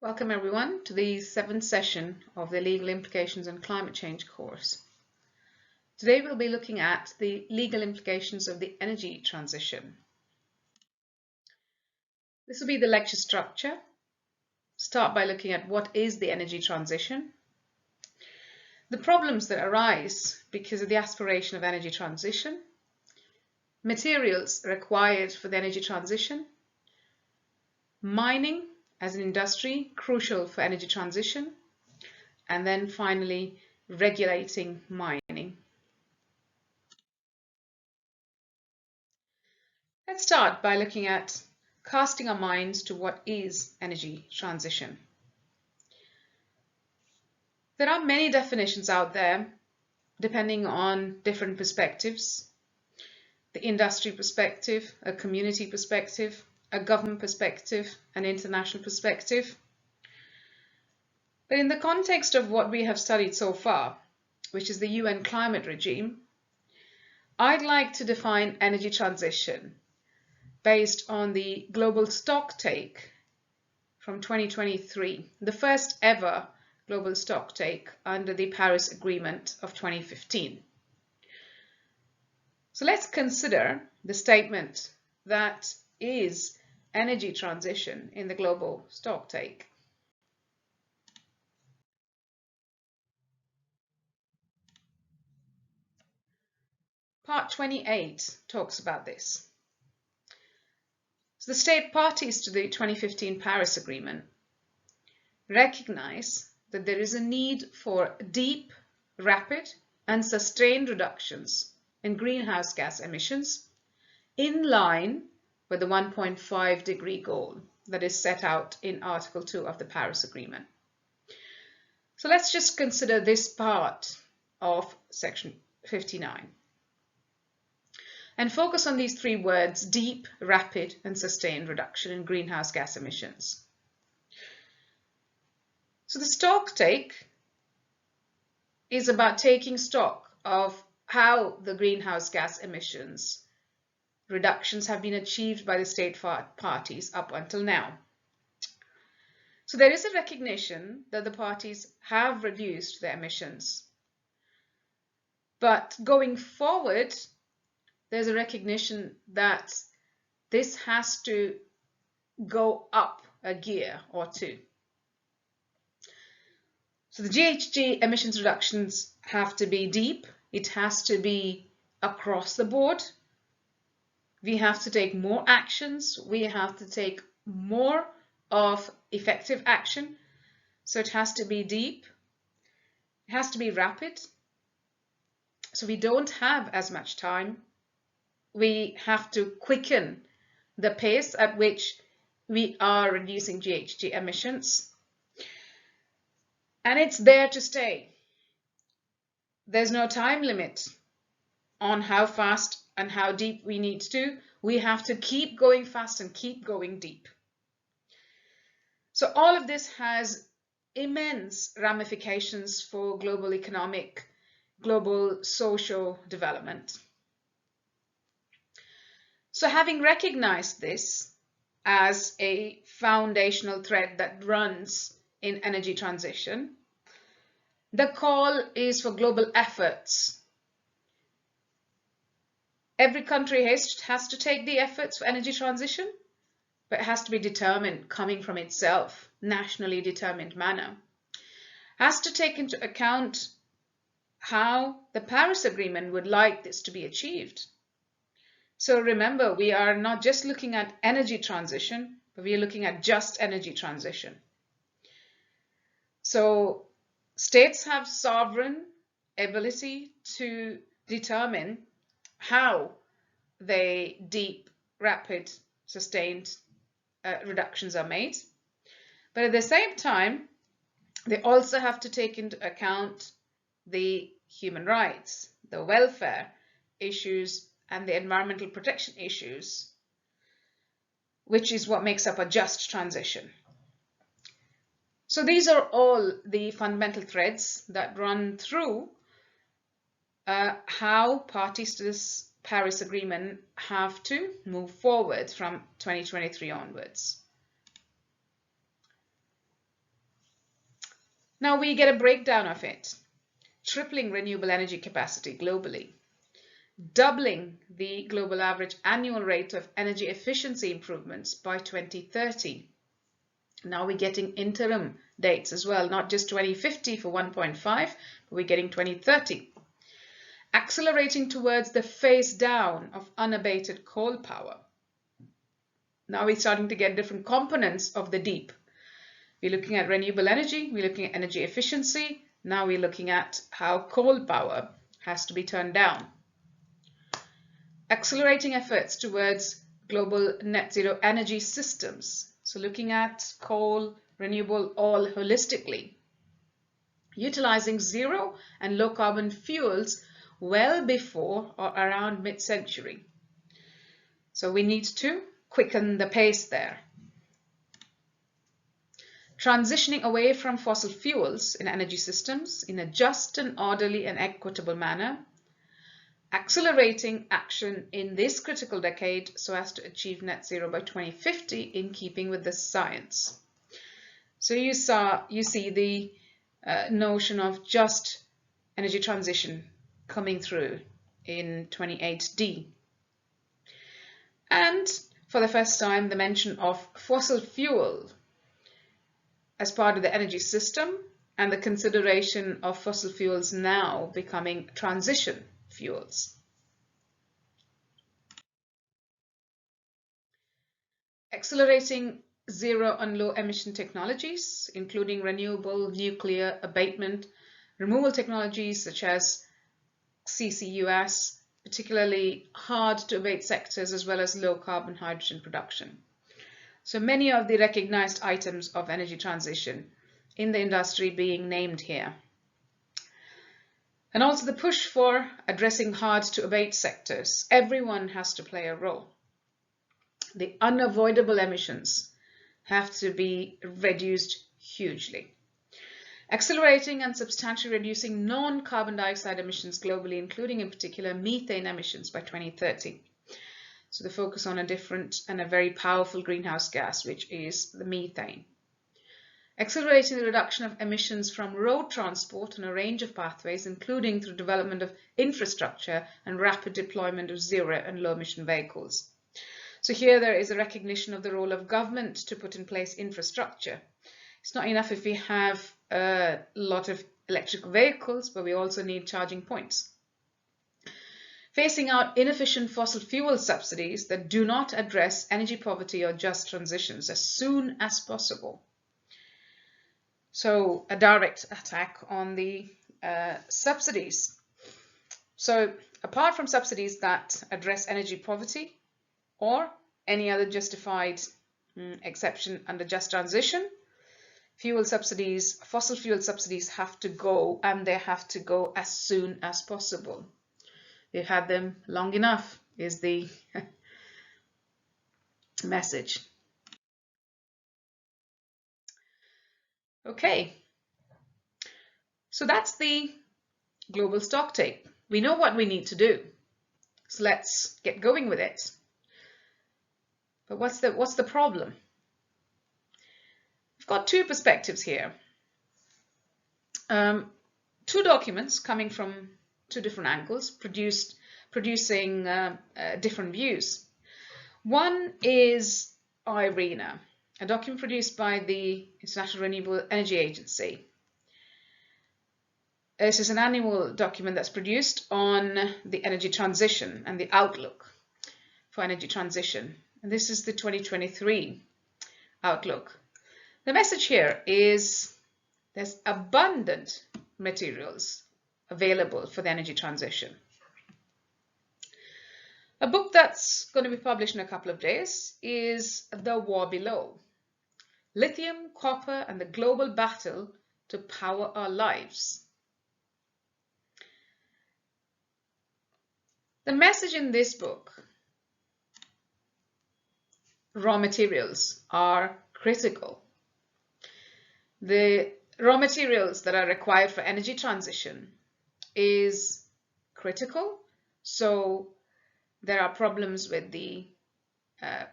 Welcome everyone to the 7th session of the Legal Implications and Climate Change course. Today we'll be looking at the legal implications of the energy transition. This will be the lecture structure. Start by looking at what is the energy transition, the problems that arise because of the aspiration of energy transition, materials required for the energy transition, mining as an industry crucial for energy transition, and then finally regulating mining. Let's start by looking at casting our minds to what is energy transition. There are many definitions out there depending on different perspectives. The industry perspective, a community perspective, a government perspective, an international perspective. But in the context of what we have studied so far, which is the UN climate regime, I'd like to define energy transition based on the global stocktake from 2023, the first ever global stocktake under the Paris Agreement of 2015. So let's consider the statement that is energy transition in the global stocktake. Part 28 talks about this. So the state parties to the 2015 Paris Agreement recognize that there is a need for deep, rapid, and sustained reductions in greenhouse gas emissions in line with the 1.5 degree goal that is set out in Article 2 of the Paris Agreement. So let's just consider this part of Section 59 and focus on these three words: deep, rapid, and sustained reduction in greenhouse gas emissions. So the stocktake is about taking stock of how the greenhouse gas emissions reductions have been achieved by the state parties up until now. So there is a recognition that the parties have reduced their emissions. But going forward, there's a recognition that this has to go up a gear or two. So the GHG emissions reductions have to be deep. It has to be across the board. We have to take more actions. We have to take more of effective action. So it has to be deep. It has to be rapid. So we don't have as much time. We have to quicken the pace at which we are reducing GHG emissions. And it's there to stay. There's no time limit on how fast and how deep we need to. We have to keep going fast and keep going deep. So all of this has immense ramifications for global economic, global social development. So having recognized this as a foundational thread that runs in energy transition, the call is for global efforts. Every country has to take the efforts for energy transition, but it has to be determined, coming from itself, nationally determined manner. Has to take into account how the Paris Agreement would like this to be achieved. So remember, we are not just looking at energy transition, but we are looking at just energy transition. So states have sovereign ability to determine how they deep, rapid, sustained reductions are made. But at the same time, they also have to take into account the human rights, the welfare issues, and the environmental protection issues, which is what makes up a just transition. So these are all the fundamental threads that run through how parties to this Paris Agreement have to move forward from 2023 onwards. Now we get a breakdown of it. Tripling renewable energy capacity globally, doubling the global average annual rate of energy efficiency improvements by 2030. Now we're getting interim dates as well, not just 2050 for 1.5, but we're getting 2030. Accelerating towards the phase down of unabated coal power. Now we're starting to get different components of the deep. We're looking at renewable energy, we're looking at energy efficiency, now we're looking at how coal power has to be turned down. Accelerating efforts towards global net zero energy systems. So looking at coal, renewable, all holistically. Utilizing zero and low carbon fuels well before or around mid-century. So we need to quicken the pace there. Transitioning away from fossil fuels in energy systems in a just and orderly and equitable manner. Accelerating action in this critical decade so as to achieve net zero by 2050 in keeping with the science. So you see the notion of just energy transition coming through in 28D. And for the first time, the mention of fossil fuel as part of the energy system and the consideration of fossil fuels now becoming transition fuels. Accelerating zero and low emission technologies, including renewable, nuclear, abatement, removal technologies such as CCUS, particularly hard to abate sectors, as well as low carbon hydrogen production. So many of the recognized items of energy transition in the industry being named here. And also the push for addressing hard to abate sectors. Everyone has to play a role. The unavoidable emissions have to be reduced hugely. Accelerating and substantially reducing non-carbon dioxide emissions globally, including in particular methane emissions by 2030. So the focus on a different and a very powerful greenhouse gas, which is the methane. Accelerating the reduction of emissions from road transport on a range of pathways, including through development of infrastructure and rapid deployment of zero and low emission vehicles. So here there is a recognition of the role of government to put in place infrastructure. It's not enough if we have a lot of electric vehicles, but we also need charging points. Phasing out inefficient fossil fuel subsidies that do not address energy poverty or just transitions as soon as possible. So a direct attack on the subsidies. So apart from subsidies that address energy poverty or any other justified exception under just transition, fossil fuel subsidies have to go, and they have to go as soon as possible. We've had them long enough, is the message. Okay, so that's the global stocktake. We know what we need to do, so let's get going with it. But what's the problem? We've got two perspectives here. Two documents coming from two different angles, producing different views. One is IRENA, a document produced by the International Renewable Energy Agency. This is an annual document that's produced on the energy transition and the outlook for energy transition. And this is the 2023 outlook. The message here is there's abundant materials available for the energy transition. A book that's going to be published in a couple of days is The War Below: Lithium, Copper, and the Global Battle to Power Our Lives. The message in this book: raw materials are critical. The raw materials that are required for energy transition is critical. So there are problems with the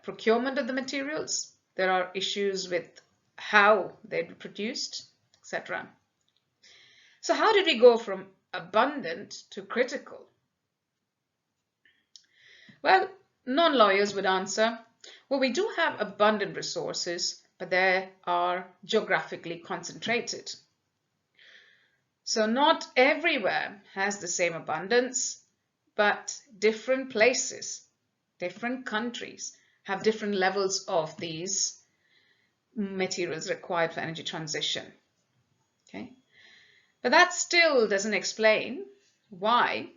procurement of the materials. There are issues with how they're produced, etc. So how did we go from abundant to critical? Well, non-lawyers would answer, well, we do have abundant resources, but they are geographically concentrated. So not everywhere has the same abundance, but different places, different countries have different levels of these materials required for energy transition. Okay? But that still doesn't explain why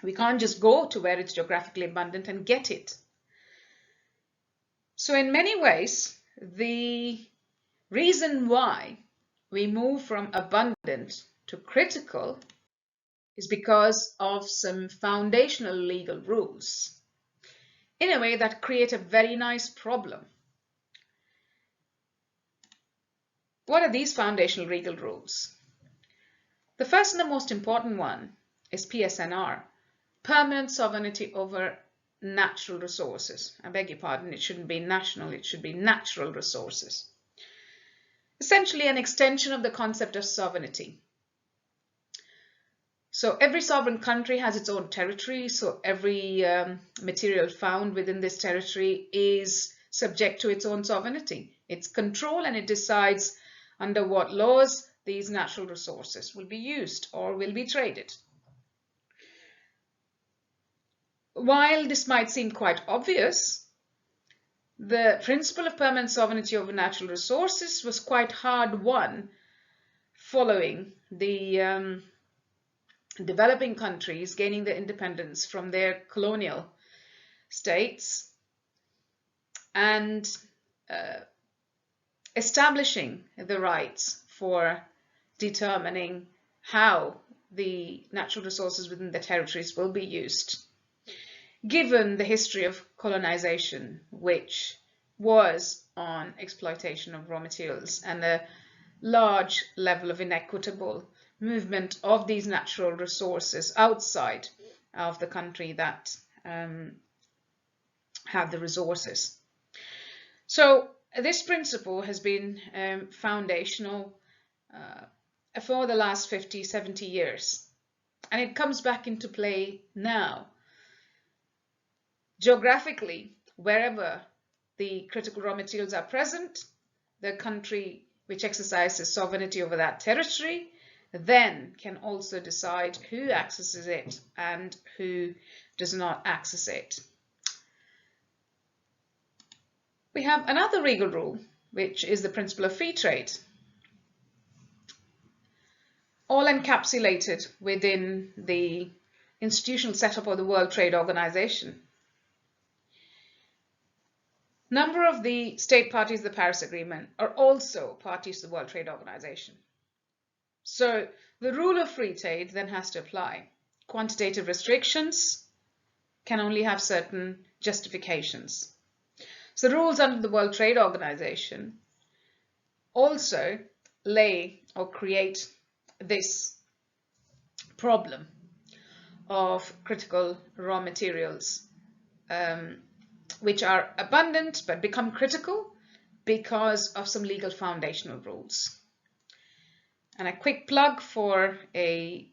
we can't just go to where it's geographically abundant and get it. So in many ways, the reason why we move from abundant to critical is because of some foundational legal rules, in a way that create a very nice problem. What are these foundational legal rules? The first and the most important one is PSNR, permanent sovereignty over natural resources. I beg your pardon, it shouldn't be national, it should be natural resources. Essentially an extension of the concept of sovereignty. So every sovereign country has its own territory, so every material found within this territory is subject to its own sovereignty, its control, and it decides under what laws these natural resources will be used or will be traded. While this might seem quite obvious, the principle of permanent sovereignty over natural resources was quite hard won following the developing countries gaining their independence from their colonial states and establishing the rights for determining how the natural resources within the territories will be used, given the history of colonization, which was on exploitation of raw materials and a large level of inequitable movement of these natural resources outside of the country that have the resources. So this principle has been foundational for the last 50, 70 years, and it comes back into play now. Geographically, wherever the critical raw materials are present, the country which exercises sovereignty over that territory then can also decide who accesses it and who does not access it. We have another legal rule, which is the principle of free trade, all encapsulated within the institutional setup of the World Trade Organization. Number of the state parties to the Paris Agreement are also parties to the World Trade Organization. So the rule of free trade then has to apply. Quantitative restrictions can only have certain justifications. So the rules under the World Trade Organization also lay or create this problem of critical raw materials, which are abundant but become critical because of some legal foundational rules. And a quick plug for a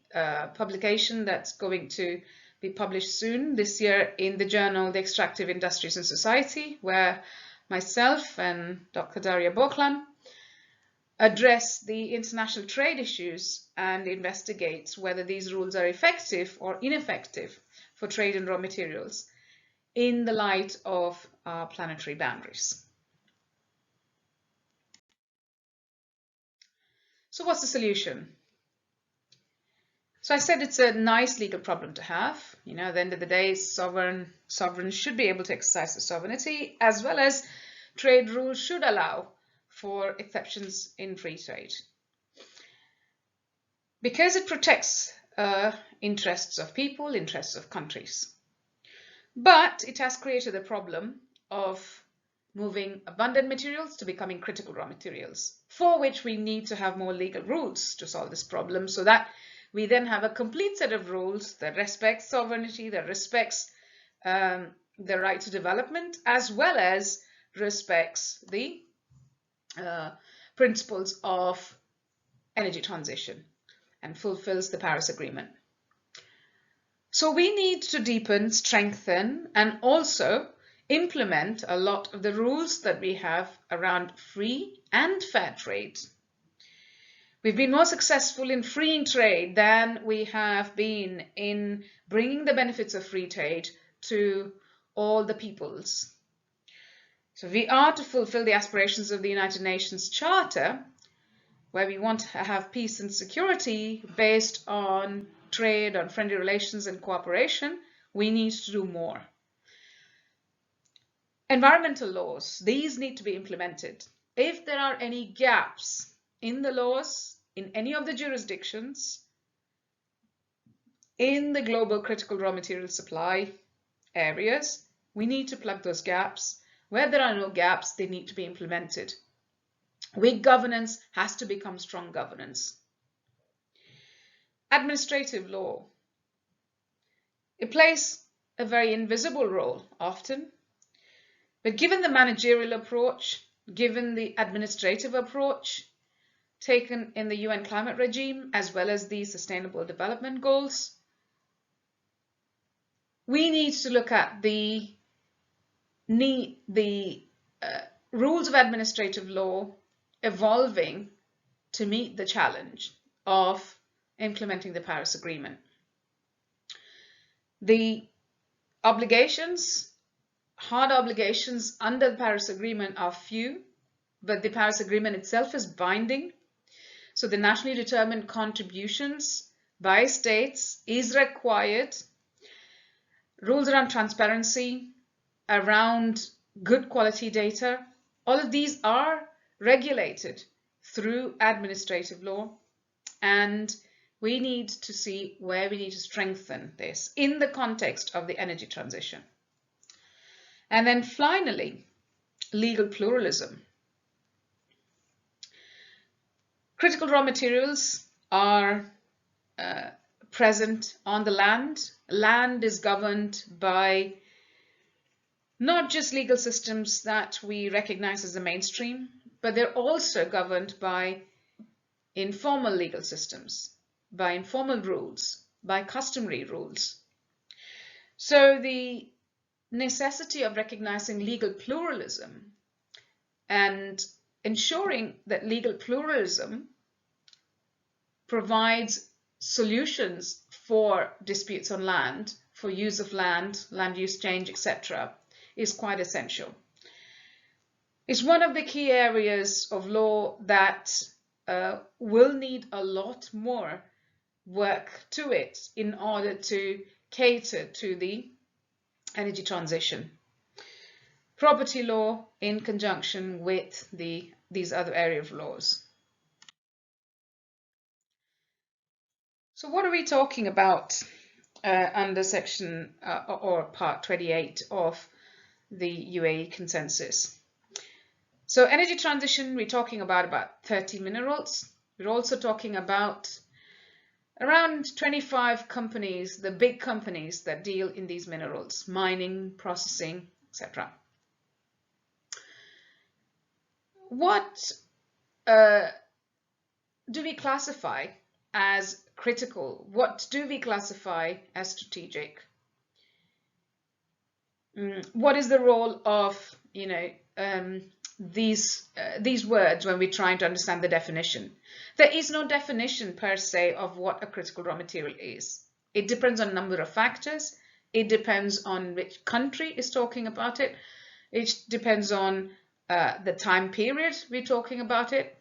publication that's going to be published soon this year in the journal The Extractive Industries and Society, where myself and Dr. Daria Boklan address the international trade issues and investigate whether these rules are effective or ineffective for trade in raw materials in the light of our planetary boundaries. So what's the solution? So I said it's a nice legal problem to have. You know, at the end of the day, sovereigns should be able to exercise their sovereignty, as well as trade rules should allow for exceptions in free trade, because it protects interests of people, interests of countries. But it has created a problem of moving abundant materials to becoming critical raw materials, for which we need to have more legal rules to solve this problem, so that we then have a complete set of rules that respects sovereignty, that respects the right to development, as well as respects the principles of energy transition. and fulfills the Paris Agreement. So we need to deepen, strengthen, and also implement a lot of the rules that we have around free and fair trade. We've been more successful in freeing trade than we have been in bringing the benefits of free trade to all the peoples. So we are to fulfill the aspirations of the United Nations Charter, where we want to have peace and security based on trade, on friendly relations and cooperation. We need to do more. Environmental laws, these need to be implemented. If there are any gaps in the laws, in any of the jurisdictions, in the global critical raw material supply areas, we need to plug those gaps. Where there are no gaps, they need to be implemented. Weak governance has to become strong governance. Administrative law. It plays a very invisible role often, but given the managerial approach, given the administrative approach taken in the UN climate regime, as well as the Sustainable Development Goals, we need to look at the rules of administrative law evolving to meet the challenge of implementing the Paris Agreement. The obligations, hard obligations under the Paris Agreement are few, but the Paris Agreement itself is binding. So the nationally determined contributions by states is required. Rules around transparency, around good quality data, all of these are regulated through administrative law, and we need to see where we need to strengthen this in the context of the energy transition. And then finally, legal pluralism. Critical raw materials are present on the land. Land is governed by not just legal systems that we recognize as the mainstream, but they're also governed by informal legal systems, by informal rules, by customary rules. So the necessity of recognizing legal pluralism and ensuring that legal pluralism provides solutions for disputes on land, for use of land, land use change, etc., is quite essential. It's one of the key areas of law that will need a lot more work to it in order to cater to the energy transition. Property law in conjunction with these other areas of laws. So what are we talking about under section or part 28 of the UAE consensus? So energy transition, we're talking about 30 minerals. We're also talking about around 25 companies, the big companies that deal in these minerals, mining, processing, etc. What do we classify as critical? What do we classify as strategic? What is the role of, these words when we're trying to understand the definition? There is no definition per se of what a critical raw material is. It depends on a number of factors. It depends on which country is talking about it. It depends on the time period we're talking about it.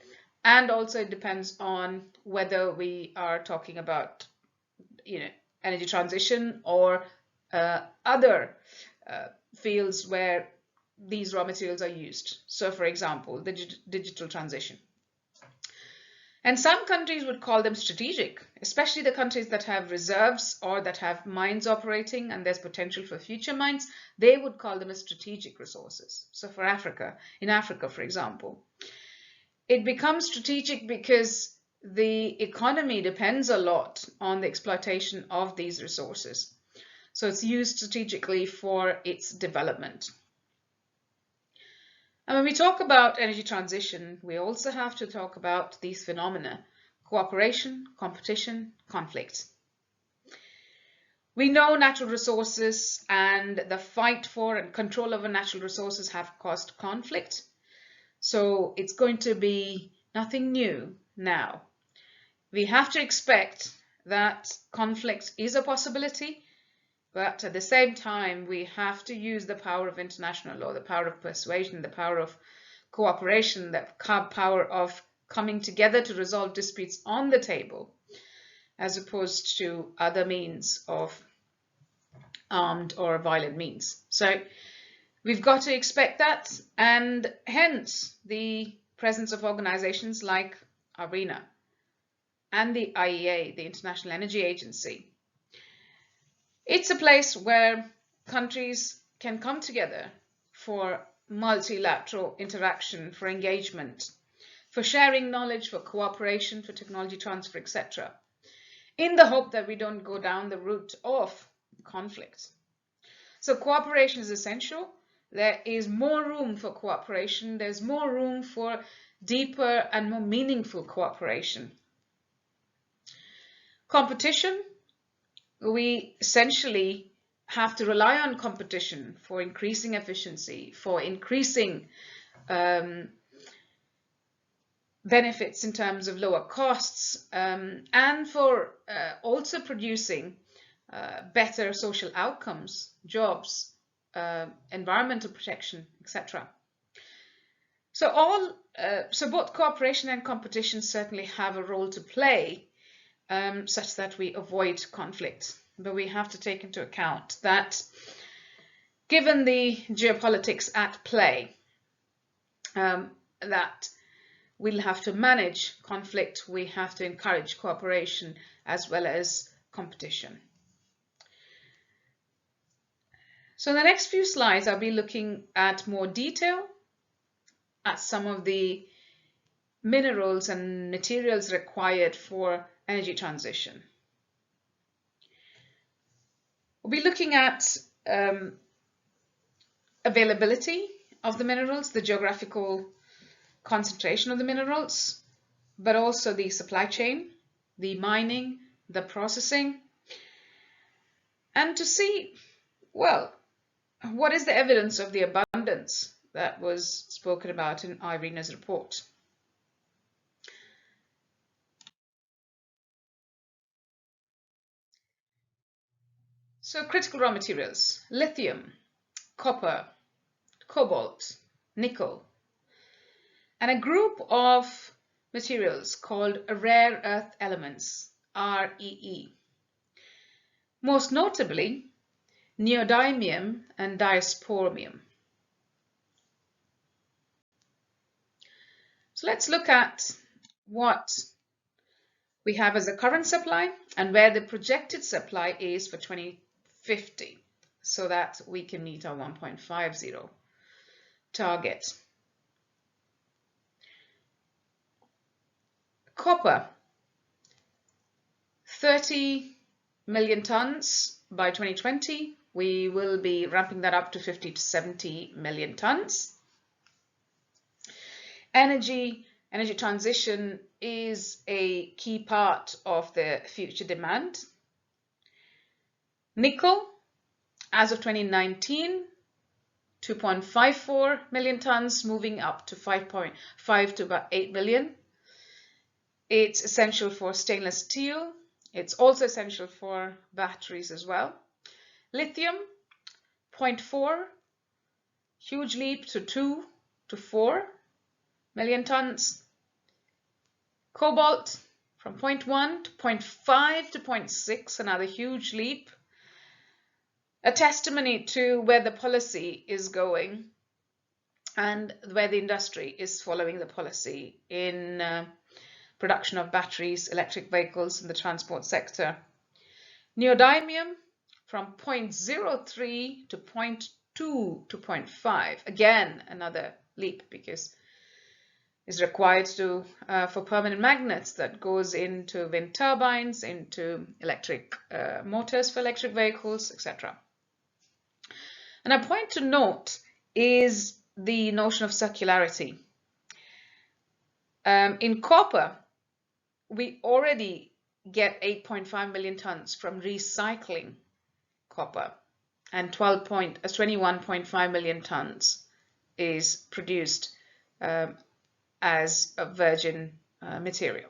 And also it depends on whether we are talking about, energy transition or other fields where these raw materials are used. So for example, the digital transition. And some countries would call them strategic, especially the countries that have reserves or that have mines operating and there's potential for future mines. They would call them as strategic resources. So for Africa, in Africa, for example, it becomes strategic because the economy depends a lot on the exploitation of these resources. So it's used strategically for its development. And when we talk about energy transition, we also have to talk about these phenomena cooperation, competition, conflict. We know natural resources and the fight for and control over natural resources have caused conflict. So it's going to be nothing new now. We have to expect that conflict is a possibility, but at the same time, we have to use the power of international law, the power of persuasion, the power of cooperation, the power of coming together to resolve disputes on the table, as opposed to other means of armed or violent means. So we've got to expect that, and hence the presence of organizations like IRENA and the IEA, the International Energy Agency. It's a place where countries can come together for multilateral interaction, for engagement, for sharing knowledge, for cooperation, for technology transfer, etc., in the hope that we don't go down the route of conflict. So cooperation is essential. There is more room for cooperation. There's more room for deeper and more meaningful cooperation. Competition, we essentially have to rely on competition for increasing efficiency, for increasing benefits in terms of lower costs, and for also producing better social outcomes, jobs, environmental protection, etc. So both cooperation and competition certainly have a role to play, such that we avoid conflict. But we have to take into account that given the geopolitics at play, that we'll have to manage conflict, we have to encourage cooperation as well as competition. So in the next few slides, I'll be looking at more detail at some of the minerals and materials required for energy transition. We'll be looking at availability of the minerals, the geographical concentration of the minerals, but also the supply chain, the mining, the processing, and to see, well, what is the evidence of the abundance that was spoken about in IRENA's report. So critical raw materials: lithium, copper, cobalt, nickel, and a group of materials called rare earth elements, REE. Most notably, neodymium and dysprosium. So let's look at what we have as a current supply and where the projected supply is for 2050, so that we can meet our 1.50 target. Copper, 30 million tons by 2020. We will be ramping that up to 50 to 70 million tons. Energy transition is a key part of the future demand. Nickel, as of 2019, 2.54 million tons, moving up to 5.5 to about 8 million. It's essential for stainless steel. It's also essential for batteries as well. Lithium, 0.4, huge leap to 2 to 4 million tons. Cobalt, from 0.1 to 0.5 to 0.6, another huge leap. A testimony to where the policy is going and where the industry is following the policy in production of batteries, electric vehicles, and the transport sector. Neodymium, from 0.03 to 0.2 to 0.5. Again, another leap, because it's required for permanent magnets that goes into wind turbines, into electric motors for electric vehicles, etc. And a point to note is the notion of circularity. In copper, we already get 8.5 million tons from recycling copper, and 21.5 million tons is produced as a virgin material.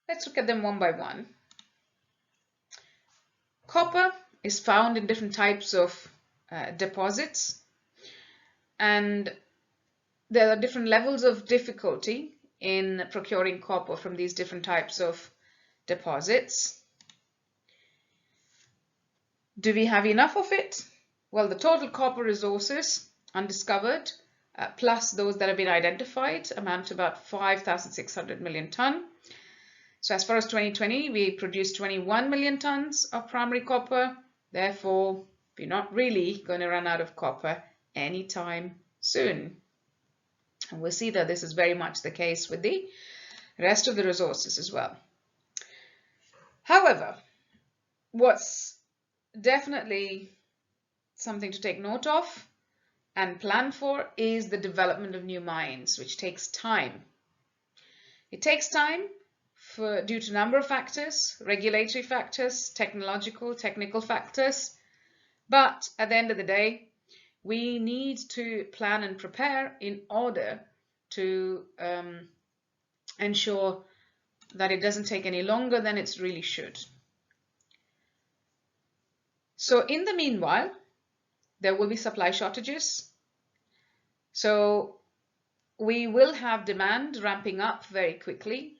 Let's look at them one by one. Copper is found in different types of deposits, and there are different levels of difficulty in procuring copper from these different types of deposits. Do we have enough of it? Well, the total copper resources undiscovered plus those that have been identified amount to about 5,600 million ton. So as far as 2020, we produced 21 million tons of primary copper. Therefore, we're not really going to run out of copper anytime soon. And we'll see that this is very much the case with the rest of the resources as well. However, what's definitely something to take note of and plan for is the development of new mines, which takes time. It takes time due to a number of factors, regulatory factors, technical factors. But at the end of the day, we need to plan and prepare in order to ensure that it doesn't take any longer than it really should. So in the meanwhile, there will be supply shortages. So we will have demand ramping up very quickly.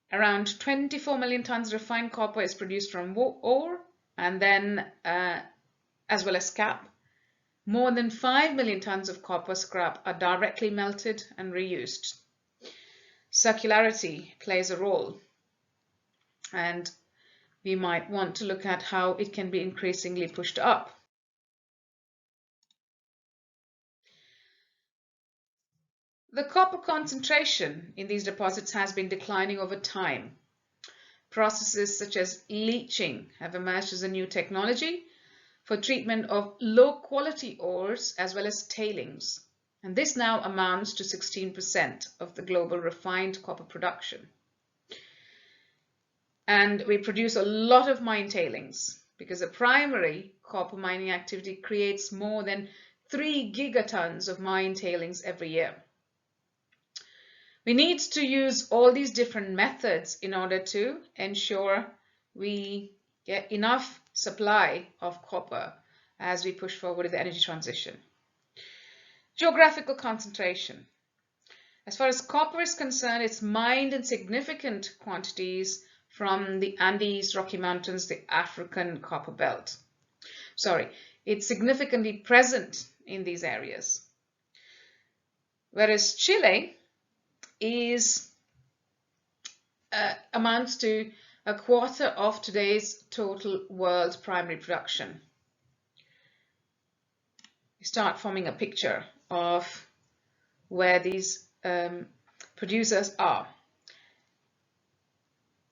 Around 24 million tons refined copper is produced from ore, and then as well as scrap. More than 5 million tons of copper scrap are directly melted and reused. Circularity plays a role, and we might want to look at how it can be increasingly pushed up. The copper concentration in these deposits has been declining over time. Processes such as leaching have emerged as a new technology for treatment of low-quality ores as well as tailings. And this now amounts to 16% of the global refined copper production. And we produce a lot of mine tailings because the primary copper mining activity creates more than 3 gigatons of mine tailings every year. We need to use all these different methods in order to ensure we get enough supply of copper as we push forward with the energy transition. Geographical concentration. As far as copper is concerned, it's mined in significant quantities from the Andes, Rocky Mountains, the African copper belt. It's significantly present in these areas. Whereas Chile amounts to a quarter of today's total world primary production. You start forming a picture of where these producers are.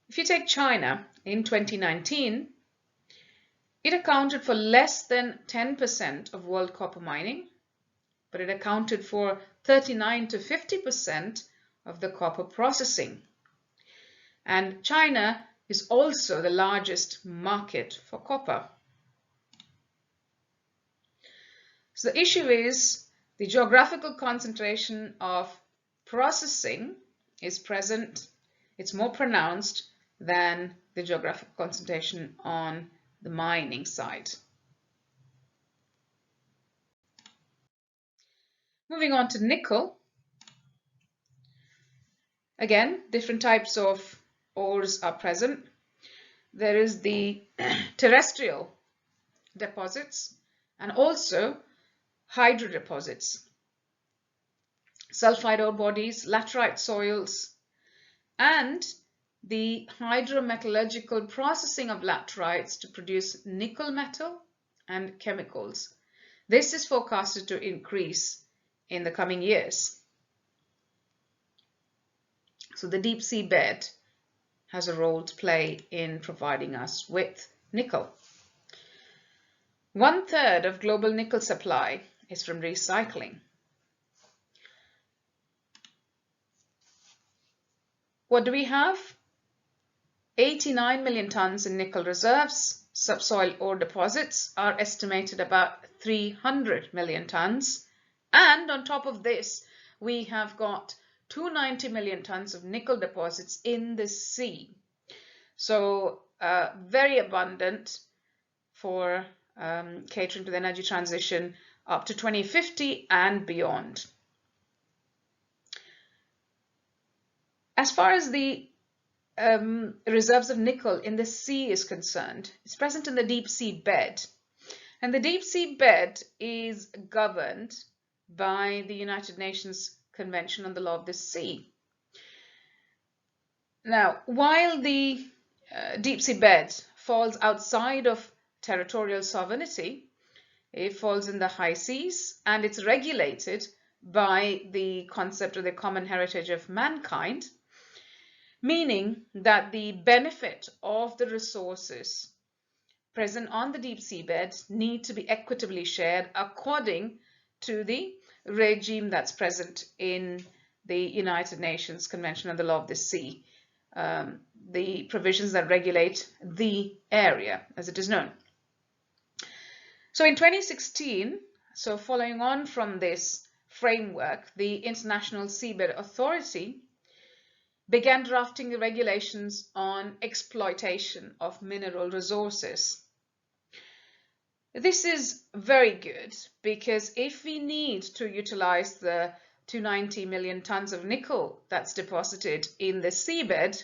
If you take China in 2019, it accounted for less than 10% of world copper mining, but it accounted for 39 to 50% of the copper processing. And China is also the largest market for copper. So the issue is the geographical concentration of processing is present. It's more pronounced than the geographical concentration on the mining side. Moving on to nickel. Again, different types of ores are present. There is the terrestrial deposits and also hydro deposits, sulfide ore bodies, laterite soils, and the hydrometallurgical processing of laterites to produce nickel metal and chemicals. This is forecasted to increase in the coming years. So the deep sea bed has a role to play in providing us with nickel. 1/3 of global nickel supply is from recycling. What do we have? 89 million tons in nickel reserves. Subsoil ore deposits are estimated about 300 million tons. And on top of this, we have got 290 million tons of nickel deposits in the sea. So very abundant for catering to the energy transition up to 2050 and beyond. As far as the reserves of nickel in the sea is concerned, it's present in the deep sea bed. And the deep sea bed is governed by the United Nations Convention on the Law of the Sea. Now, while the deep sea bed falls outside of territorial sovereignty, it falls in the high seas, and it's regulated by the concept of the common heritage of mankind, meaning that the benefit of the resources present on the deep sea bed need to be equitably shared according to the regime that's present in the United Nations Convention on the Law of the Sea, the provisions that regulate the area as it is known. So in 2016, so following on from this framework, the International Seabed Authority began drafting the regulations on exploitation of mineral resources. This is very good because if we need to utilize the 290 million tons of nickel that's deposited in the seabed,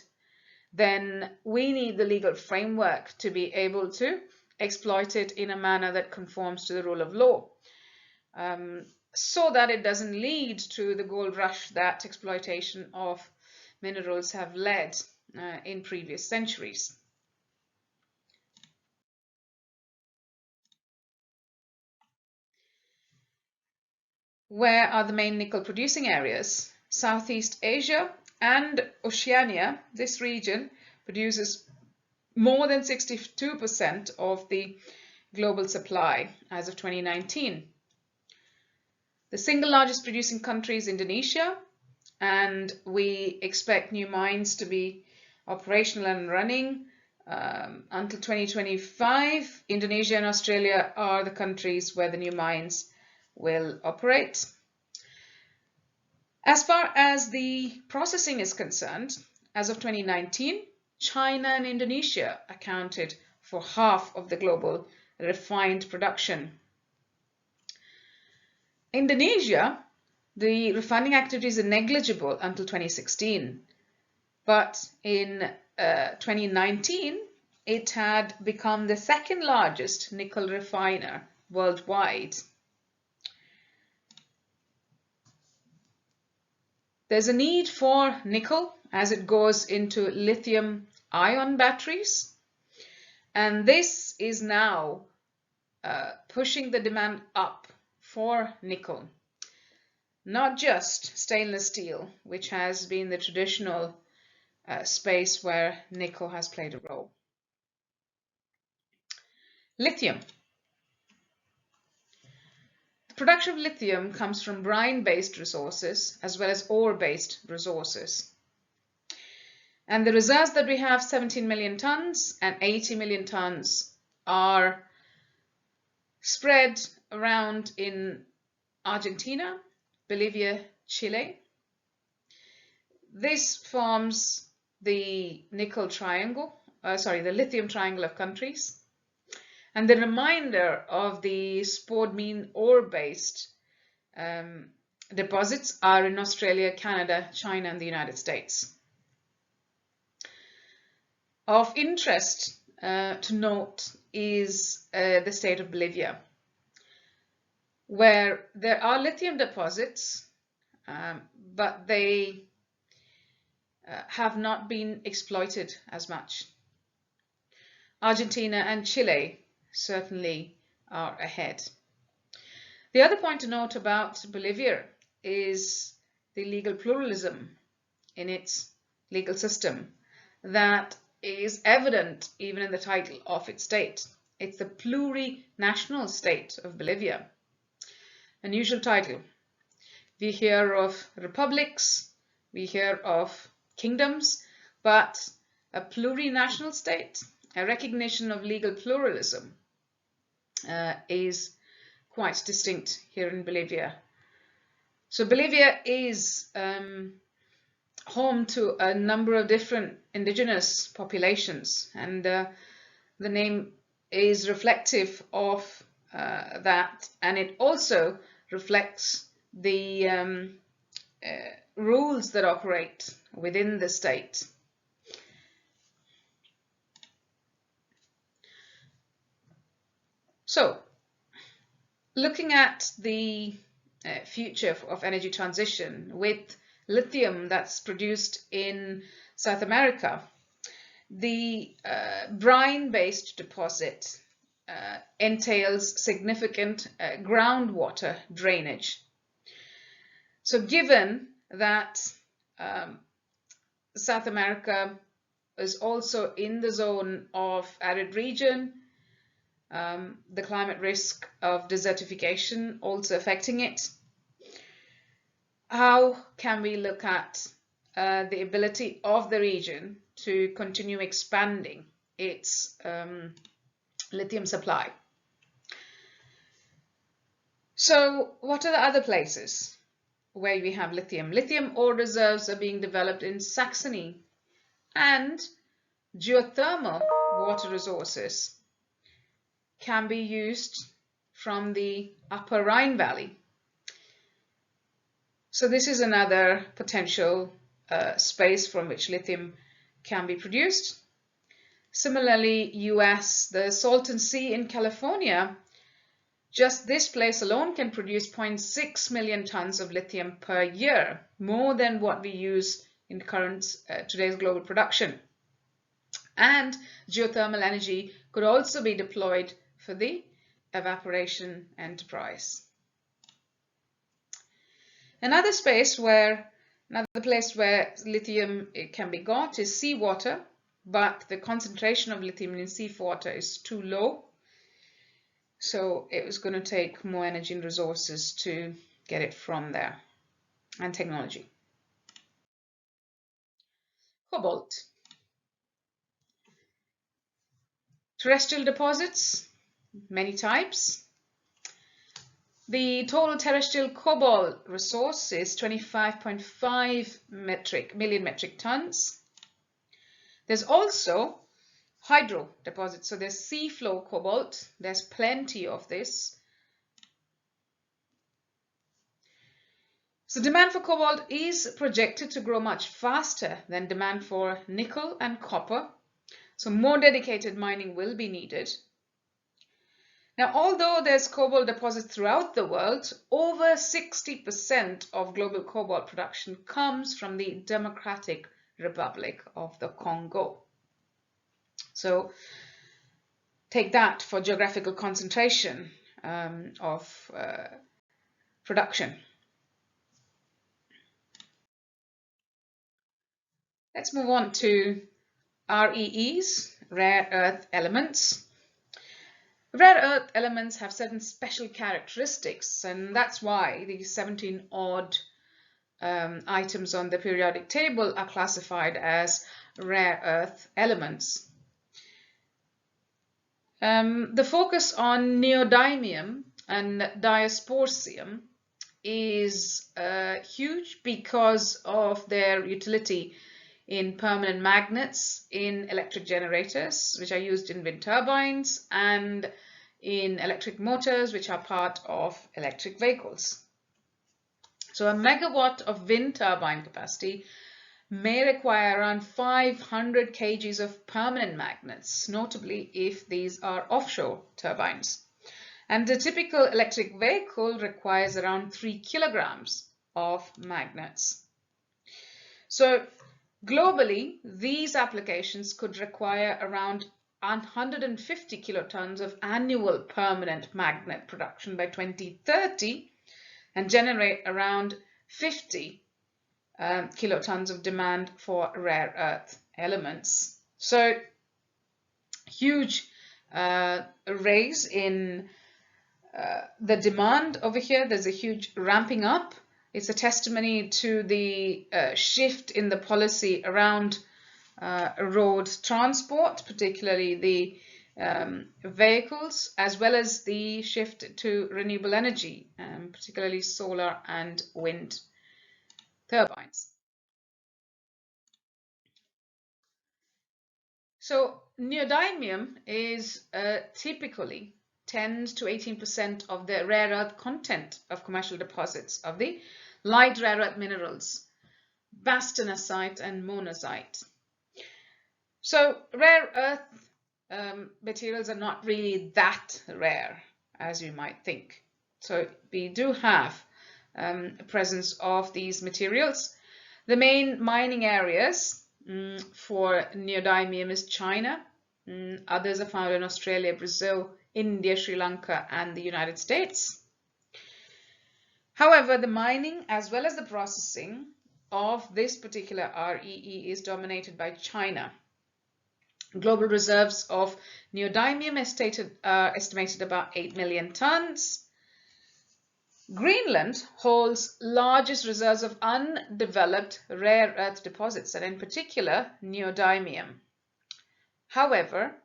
then we need the legal framework to be able to exploit it in a manner that conforms to the rule of law, so that it doesn't lead to the gold rush that exploitation of minerals have led in previous centuries. Where are the main nickel producing areas? Southeast Asia and Oceania. This region produces more than 62% of the global supply as of 2019. The single largest producing country is Indonesia, and we expect new mines to be operational and running until 2025. Indonesia and Australia are the countries where the new mines will operate. As far as the processing is concerned, as of 2019, China and Indonesia accounted for half of the global refined production. Indonesia, the refining activities are negligible until 2016, but in 2019 it had become the second largest nickel refiner worldwide. There's a need for nickel as it goes into lithium-ion batteries, and this is now pushing the demand up for nickel. Not just stainless steel, which has been the traditional space where nickel has played a role. Lithium. The production of lithium comes from brine-based resources as well as ore-based resources. And the reserves that we have, 17 million tons and 80 million tons, are spread around in Argentina, Bolivia, Chile. This forms the nickel triangle, the lithium triangle of countries. And the remainder of the spodumene ore-based deposits are in Australia, Canada, China, and the United States. Of interest to note is the state of Bolivia, where there are lithium deposits, but they have not been exploited as much. Argentina and Chile certainly are ahead. The other point to note about Bolivia is the legal pluralism in its legal system that is evident even in the title of its state. It's the plurinational state of Bolivia. unusual title. We hear of republics, we hear of kingdoms, but a plurinational state, a recognition of legal pluralism, is quite distinct here in Bolivia. So Bolivia is home to a number of different indigenous populations, and the name is reflective of that, and it also reflects the rules that operate within the state. So, looking at the future of energy transition with lithium that's produced in South America, the brine-based deposit entails significant groundwater drainage. So given that South America is also in the zone of arid region, the climate risk of desertification also affecting it, how can we look at the ability of the region to continue expanding its lithium supply? So what are the other places where we have lithium? Lithium ore reserves are being developed in Saxony, and geothermal water resources can be used from the upper Rhine Valley. So this is another potential space from which lithium can be produced. Similarly, US, the Salton Sea in California, just this place alone can produce 0.6 million tons of lithium per year, more than what we use in today's global production. And geothermal energy could also be deployed for the evaporation enterprise. Another place where lithium can be got is seawater, but the concentration of lithium in seawater is too low. So it was going to take more energy and resources to get it from there, and technology. Cobalt. Terrestrial deposits, many types. The total terrestrial cobalt resource is 25.5 million metric tons. There's also hydro deposits, so there's seafloor cobalt, there's plenty of this. So demand for cobalt is projected to grow much faster than demand for nickel and copper, so more dedicated mining will be needed. Now, although there's cobalt deposits throughout the world, over 60% of global cobalt production comes from the Democratic Republic of the Congo. So take that for geographical concentration of production. Let's move on to REEs, rare earth elements. Rare earth elements have certain special characteristics, and that's why these 17 odd items on the periodic table are classified as rare earth elements. The focus on neodymium and dysprosium is huge because of their utility in permanent magnets in electric generators, which are used in wind turbines, and in electric motors, which are part of electric vehicles. So a megawatt of wind turbine capacity may require around 500 kgs of permanent magnets, notably if these are offshore turbines. And the typical electric vehicle requires around 3 kilograms of magnets. So globally, these applications could require around 150 kilotons of annual permanent magnet production by 2030 and generate around 50 kilotons of demand for rare earth elements. So huge raise in the demand over here, there's a huge ramping up. It's a testimony to the shift in the policy around road transport, particularly the vehicles, as well as the shift to renewable energy, particularly solar and wind turbines. So neodymium is typically 10 to 18% of the rare earth content of commercial deposits of the light rare earth minerals, bastonosite and monazite. So rare earth materials are not really that rare as you might think. So we do have a presence of these materials. The main mining areas for neodymium is China. Others are found in Australia, Brazil, India, Sri Lanka, and the United States. However, the mining as well as the processing of this particular REE is dominated by China. Global reserves of neodymium estimated about 8 million tons. Greenland holds largest reserves of undeveloped rare earth deposits, and in particular neodymium. However,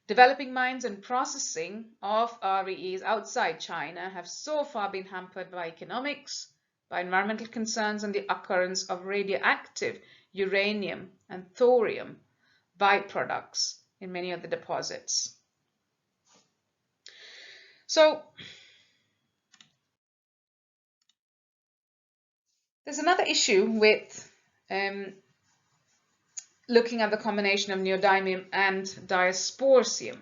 developing mines and processing of REEs outside China have so far been hampered by economics, by environmental concerns, and the occurrence of radioactive uranium and thorium byproducts in many of the deposits. So there's another issue with looking at the combination of neodymium and dysprosium.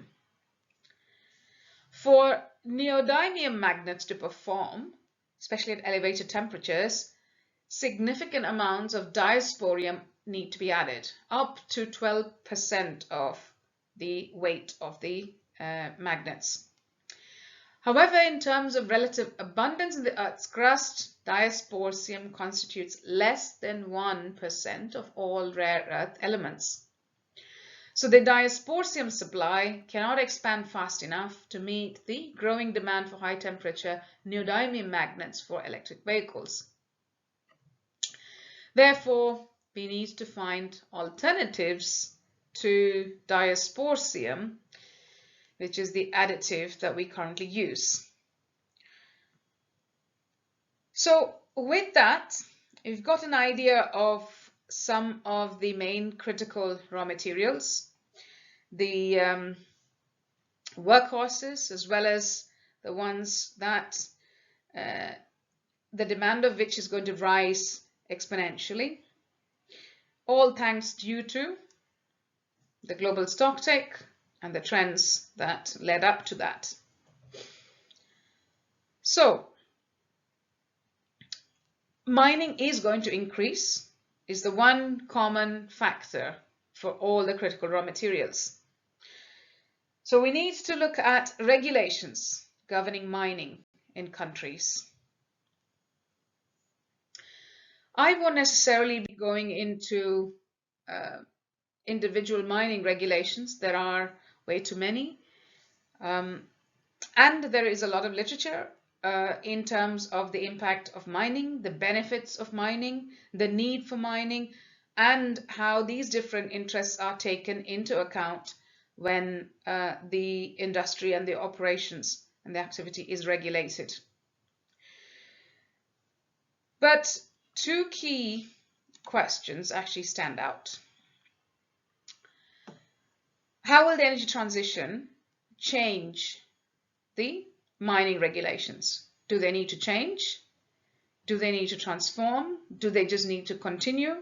For neodymium magnets to perform, especially at elevated temperatures, significant amounts of dysprosium need to be added, up to 12% of the weight of the magnets. However, in terms of relative abundance in the Earth's crust, dysprosium constitutes less than 1% of all rare earth elements. So the dysprosium supply cannot expand fast enough to meet the growing demand for high temperature neodymium magnets for electric vehicles. Therefore, we need to find alternatives to dysprosium, which is the additive that we currently use. So with that, we've got an idea of some of the main critical raw materials, the workhorses, as well as the ones that the demand of which is going to rise exponentially, all thanks due to the global stocktake and the trends that led up to that. So mining is going to increase, is the one common factor for all the critical raw materials. So we need to look at regulations governing mining in countries. I won't necessarily be going into individual mining regulations. There are way too many. And there is a lot of literature in terms of the impact of mining, the benefits of mining, the need for mining, and how these different interests are taken into account when the industry and the operations and the activity is regulated. But two key questions actually stand out. How will the energy transition change the mining regulations? Do they need to change? Do they need to transform? Do they just need to continue?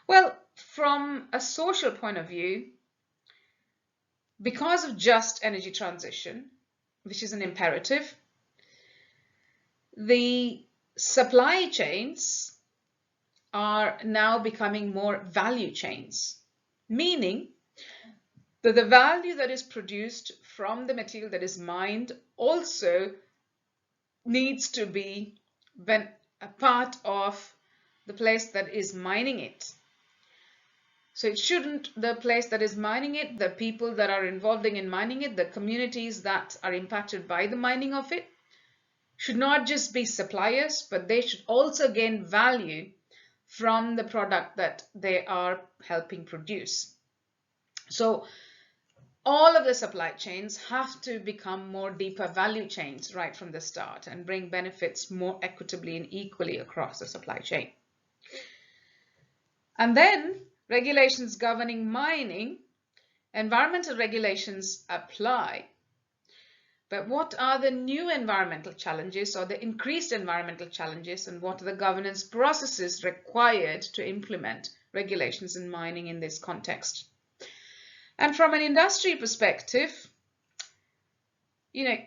Well, from a social point of view, because of just energy transition, which is an imperative, the supply chains are now becoming more value chains, meaning that the value that is produced from the material that is mined also needs to be a part of the place that is mining it. So it shouldn't, the place that is mining it, the people that are involved in mining it, the communities that are impacted by the mining of it, should not just be suppliers, but they should also gain value from the product that they are helping produce. So all of the supply chains have to become more deeper value chains right from the start and bring benefits more equitably and equally across the supply chain. And then regulations governing mining, environmental regulations apply. But what are the new environmental challenges or the increased environmental challenges, and what are the governance processes required to implement regulations in mining in this context? And from an industry perspective,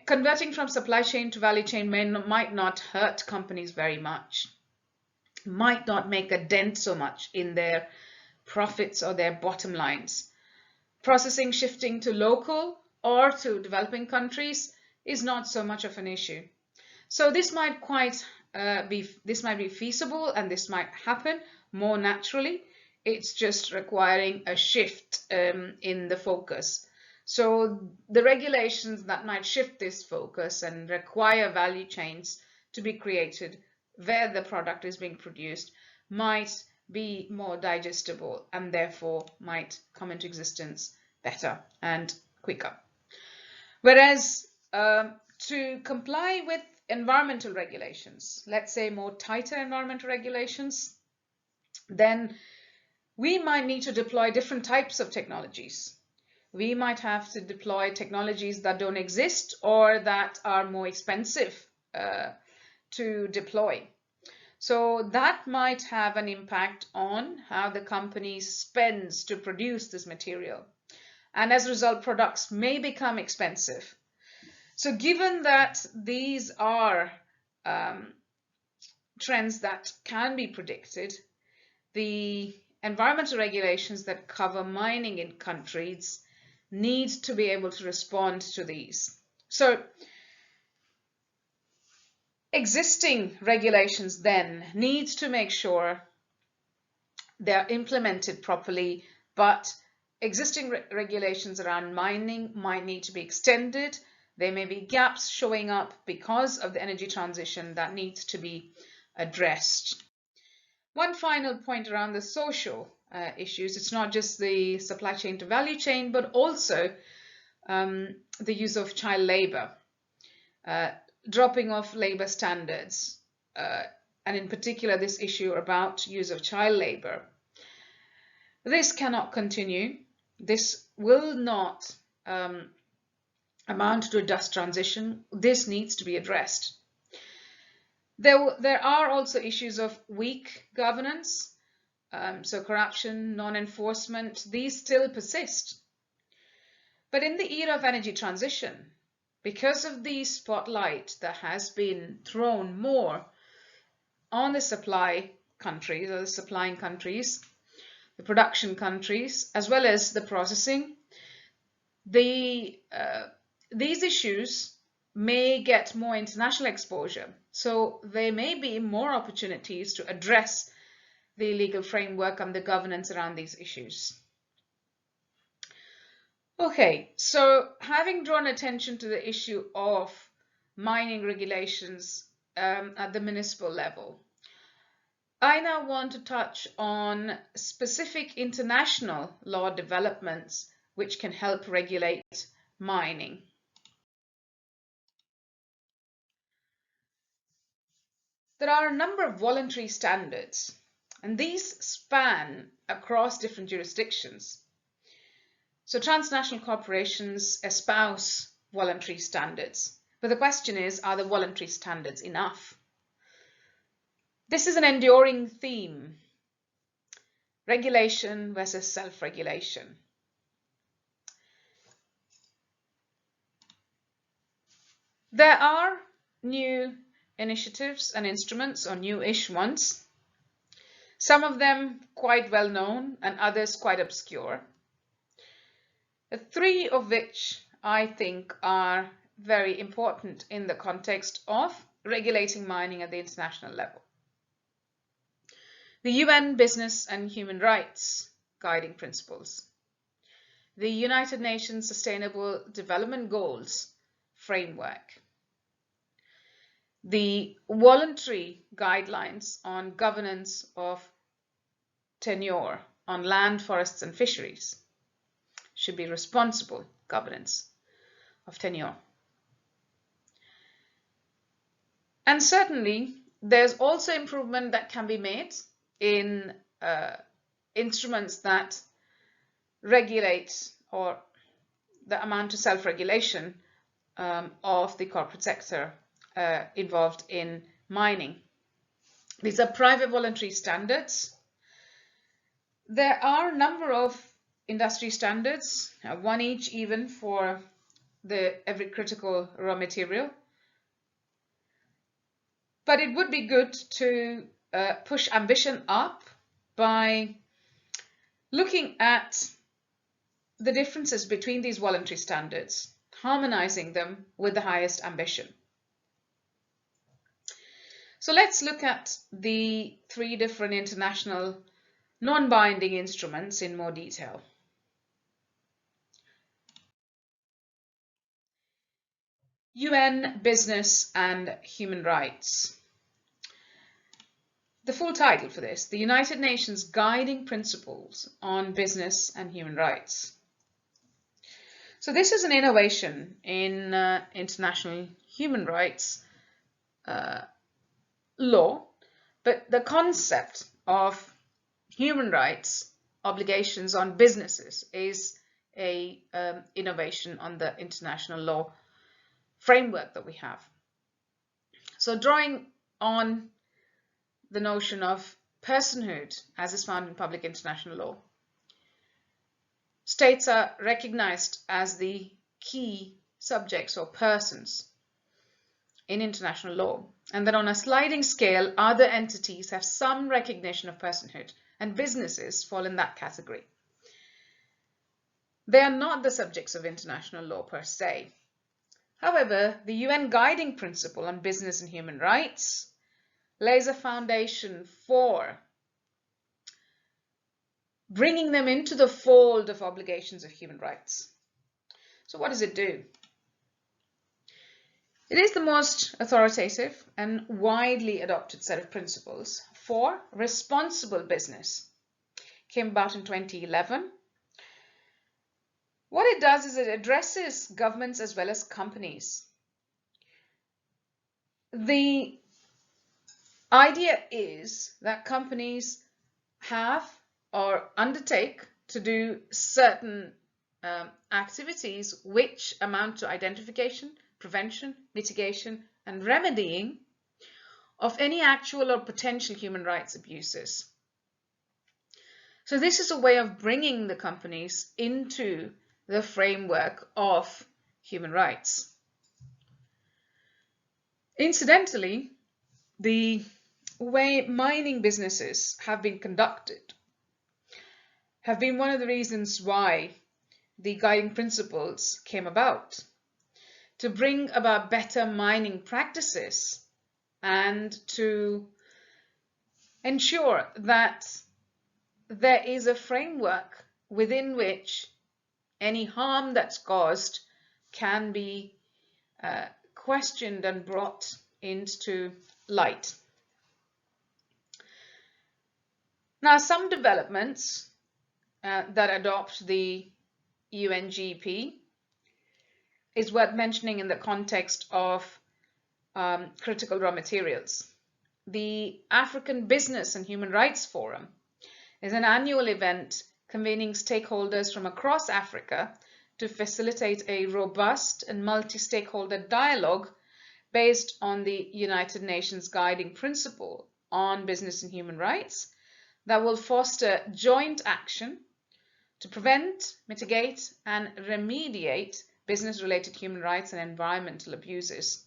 converting from supply chain to value chain might not hurt companies very much, might not make a dent so much in their profits or their bottom lines. Processing shifting to local or to developing countries is not so much of an issue. So this might be feasible, and this might happen more naturally. It's just requiring a shift in the focus. So the regulations that might shift this focus and require value chains to be created where the product is being produced might be more digestible and therefore might come into existence better and quicker. Whereas to comply with environmental regulations, let's say more tighter environmental regulations, then we might need to deploy different types of technologies. We might have to deploy technologies that don't exist or that are more expensive to deploy. So that might have an impact on how the company spends to produce this material. And as a result, products may become expensive. So given that these are trends that can be predicted, the environmental regulations that cover mining in countries need to be able to respond to these. So existing regulations then need to make sure they're implemented properly, but existing regulations around mining might need to be extended. There may be gaps showing up because of the energy transition that needs to be addressed. One final point around the social issues. It's not just the supply chain to value chain, but also the use of child labor, dropping off labor standards, and in particular this issue about use of child labor. This cannot continue. This will not amount to a just transition. This needs to be addressed. There are also issues of weak governance, so corruption, non-enforcement, these still persist. But in the era of energy transition, because of the spotlight that has been thrown more on the supply countries or the supplying countries, the production countries, as well as the processing, these issues may get more international exposure. So there may be more opportunities to address the legal framework and the governance around these issues. Okay, so having drawn attention to the issue of mining regulations at the municipal level, I now want to touch on specific international law developments which can help regulate mining. There are a number of voluntary standards, and these span across different jurisdictions. So transnational corporations espouse voluntary standards, but the question is, are the voluntary standards enough? This is an enduring theme: regulation versus self-regulation. There are new initiatives and instruments, or new-ish ones, some of them quite well known and others quite obscure. The three of which I think are very important in the context of regulating mining at the international level. The UN Business and Human Rights guiding principles. The United Nations Sustainable Development Goals framework. The voluntary guidelines on governance of tenure on land, forests, and fisheries. Should be responsible governance of tenure. And certainly, there's also improvement that can be made in instruments that regulate or that amount to self-regulation of the corporate sector involved in mining. These are private voluntary standards. There are a number of industry standards, one each even for every critical raw material. But it would be good to push ambition up by looking at the differences between these voluntary standards, harmonizing them with the highest ambition. So let's look at the 3 different international non-binding instruments in more detail. UN Business and Human Rights. The full title for this, the United Nations Guiding Principles on Business and Human Rights. So this is an innovation in international human rights law, but the concept of human rights obligations on businesses is a innovation on the international law framework that we have. So drawing on the notion of personhood as is found in public international law, states are recognized as the key subjects or persons in international law, and that on a sliding scale, other entities have some recognition of personhood, and businesses fall in that category. They are not the subjects of international law per se. However, the UN Guiding Principle on Business and Human Rights lays a foundation for bringing them into the fold of obligations of human rights. So what does it do? It is the most authoritative and widely adopted set of principles for responsible business. It came about in 2011. What it does is it addresses governments as well as companies. The idea is that companies have or undertake to do certain activities which amount to identification, prevention, mitigation, and remedying of any actual or potential human rights abuses. So this is a way of bringing the companies into the framework of human rights. Incidentally, the way mining businesses have been conducted have been one of the reasons why the guiding principles came about, to bring about better mining practices and to ensure that there is a framework within which any harm that's caused can be questioned and brought into light. Now, some developments that adopt the UNGP is worth mentioning in the context of critical raw materials. The African Business and Human Rights Forum is an annual event convening stakeholders from across Africa to facilitate a robust and multi-stakeholder dialogue based on the United Nations Guiding Principle on Business and Human Rights that will foster joint action to prevent, mitigate, and remediate business-related human rights and environmental abuses.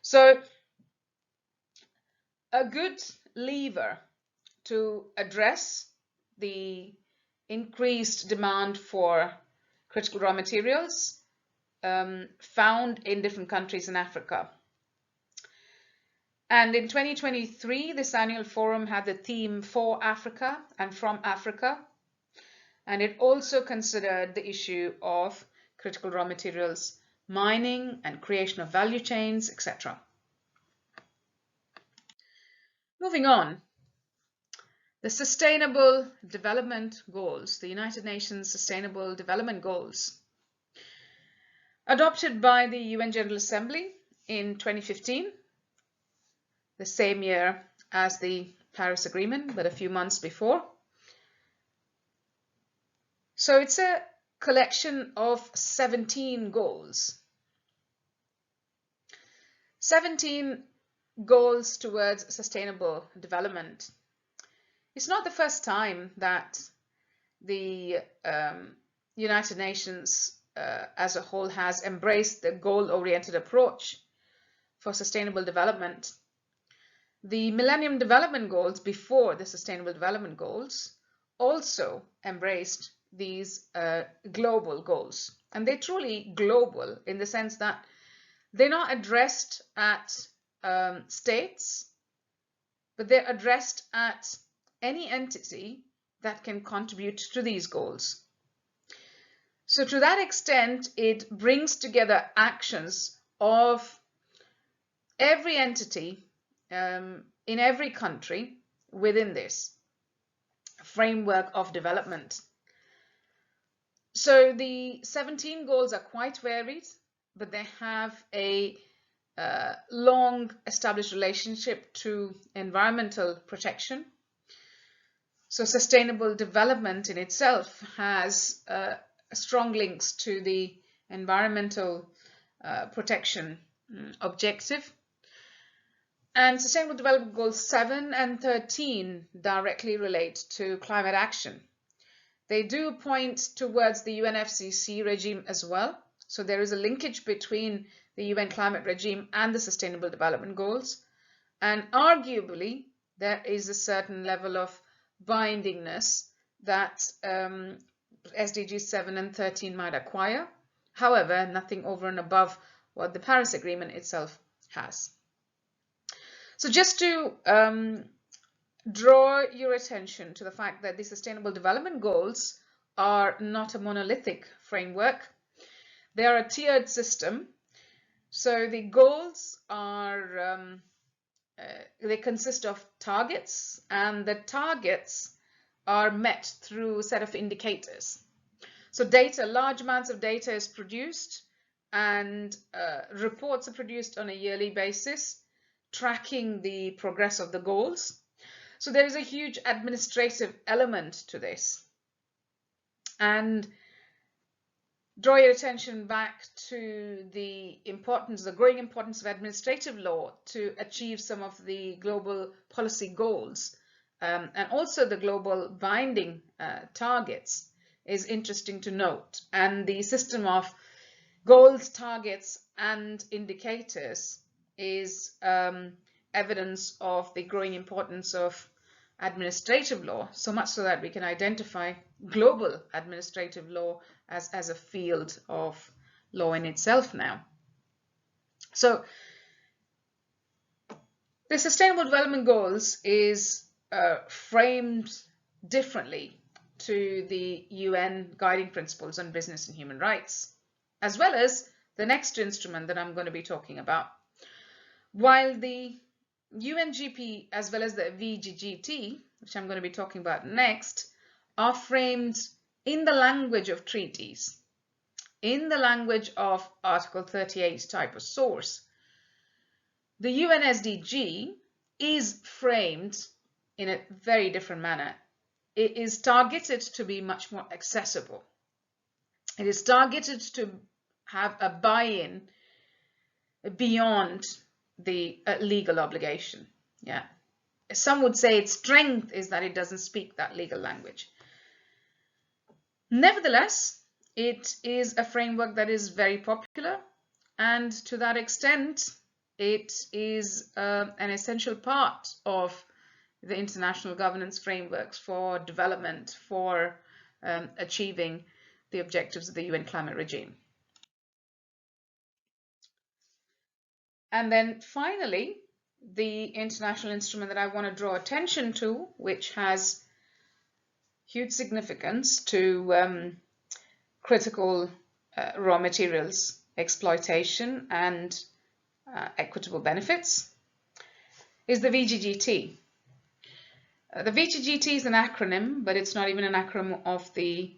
So, a good lever to address the increased demand for critical raw materials found in different countries in Africa. And in 2023, this annual forum had the theme For Africa and From Africa, And it also considered the issue of critical raw materials mining and creation of value chains, etc. Moving on, the Sustainable Development Goals, the United Nations Sustainable Development Goals, adopted by the UN General Assembly in 2015, the same year as the Paris Agreement, but a few months before. So it's a collection of 17 goals. 17 goals towards sustainable development. It's not the first time that the United Nations as a whole has embraced the goal-oriented approach for sustainable development. The Millennium Development Goals before the Sustainable Development Goals also embraced these global goals. And they're truly global in the sense that they're not addressed at states, but they're addressed at any entity that can contribute to these goals. So to that extent, it brings together actions of every entity in every country within this framework of development. So the 17 goals are quite varied, but they have a long established relationship to environmental protection. So sustainable development in itself has strong links to the environmental protection objective. And Sustainable Development Goals 7 and 13 directly relate to climate action. They do point towards the UNFCCC regime as well. So there is a linkage between the UN climate regime and the Sustainable Development Goals. And arguably, there is a certain level of bindingness that SDGs 7 and 13 might acquire. However, nothing over and above what the Paris Agreement itself has. So just to draw your attention to the fact that the Sustainable Development Goals are not a monolithic framework. They are a tiered system. So the goals are, they consist of targets, and the targets are met through a set of indicators. So data, large amounts of data is produced, and reports are produced on a yearly basis, tracking the progress of the goals. So there is a huge administrative element to this. And draw your attention back to the importance, the growing importance of administrative law to achieve some of the global policy goals, and also the global binding targets is interesting to note. And the system of goals, targets, and indicators is evidence of the growing importance of administrative law, so much so that we can identify global administrative law as a field of law in itself now. So the Sustainable Development Goals is framed differently to the UN Guiding Principles on Business and Human Rights, as well as the next instrument that I'm going to be talking about. While the UNGP as well as the VGGT, which I'm going to be talking about next, are framed in the language of treaties, in the language of Article 38 type of source. The UN SDG is framed in a very different manner. It is targeted to be much more accessible. It is targeted to have a buy-in beyond the legal obligation. Yeah, some would say its strength is that it doesn't speak that legal language. Nevertheless, it is a framework that is very popular, and to that extent, it is an essential part of the international governance frameworks for development, for achieving the objectives of the UN climate regime. And then finally, the international instrument that I want to draw attention to, which has huge significance to critical raw materials exploitation and equitable benefits is the VGGT. The VGGT is an acronym, but it's not even an acronym of the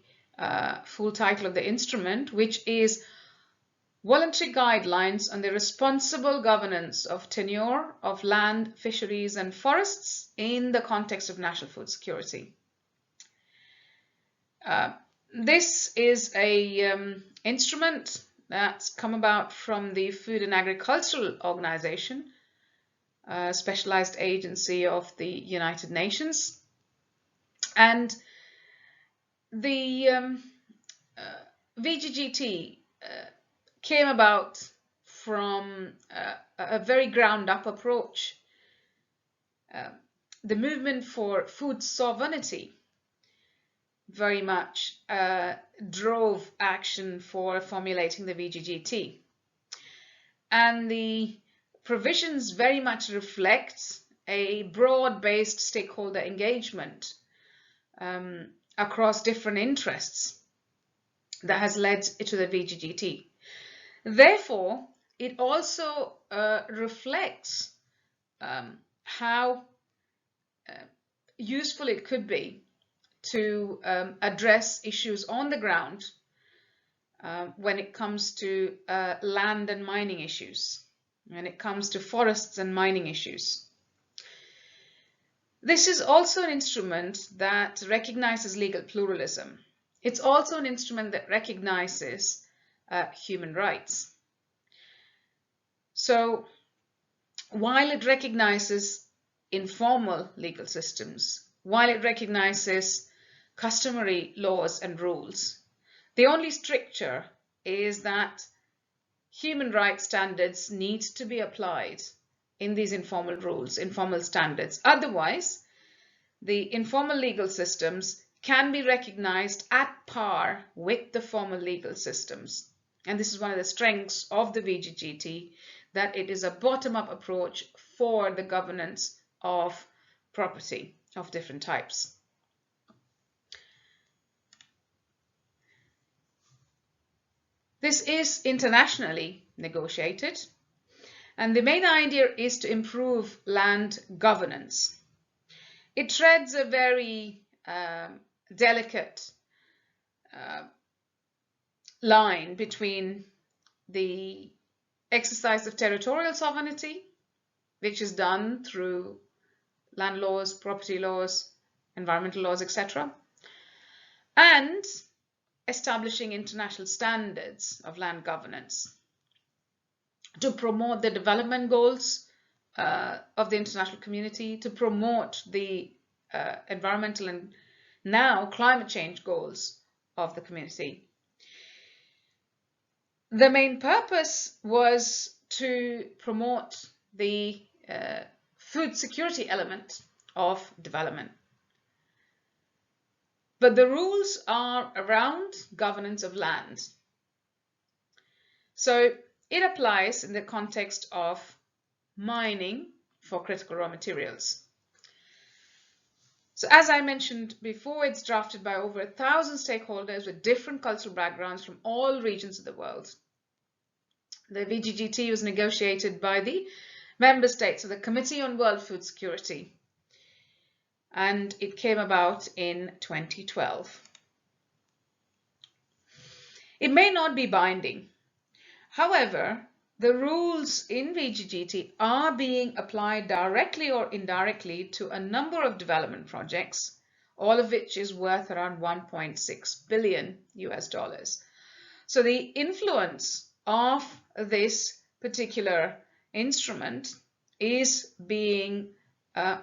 full title of the instrument, which is Voluntary Guidelines on the Responsible Governance of Tenure of Land, Fisheries and Forests in the Context of National Food Security. This is a instrument that's come about from the Food and Agricultural Organization, a specialized agency of the United Nations. And the VGGT came about from a very ground-up approach. The movement for food sovereignty very much drove action for formulating the VGGT. And the provisions very much reflect a broad-based stakeholder engagement across different interests that has led to the VGGT. Therefore, it also reflects how useful it could be to address issues on the ground when it comes to land and mining issues, when it comes to forests and mining issues. This is also an instrument that recognizes legal pluralism. It's also an instrument that recognizes human rights. So while it recognizes informal legal systems, while it recognizes customary laws and rules, the only stricture is that human rights standards need to be applied in these informal rules, informal standards. Otherwise, the informal legal systems can be recognized at par with the formal legal systems. And this is one of the strengths of the VGGT, that it is a bottom-up approach for the governance of property of different types. This is internationally negotiated, and the main idea is to improve land governance. It treads a very delicate line between the exercise of territorial sovereignty, which is done through land laws, property laws, environmental laws, etc., and establishing international standards of land governance to promote the development goals of the international community, to promote the environmental and now climate change goals of the community. The main purpose was to promote the food security element of development. But the rules are around governance of land. So it applies in the context of mining for critical raw materials. So as I mentioned before, it's drafted by over 1,000 stakeholders with different cultural backgrounds from all regions of the world. The VGGT was negotiated by the member states of the Committee on World Food Security, and it came about in 2012. It may not be binding. However, the rules in VGGT are being applied directly or indirectly to a number of development projects, all of which is worth around $1.6 billion US. So the influence of this particular instrument is being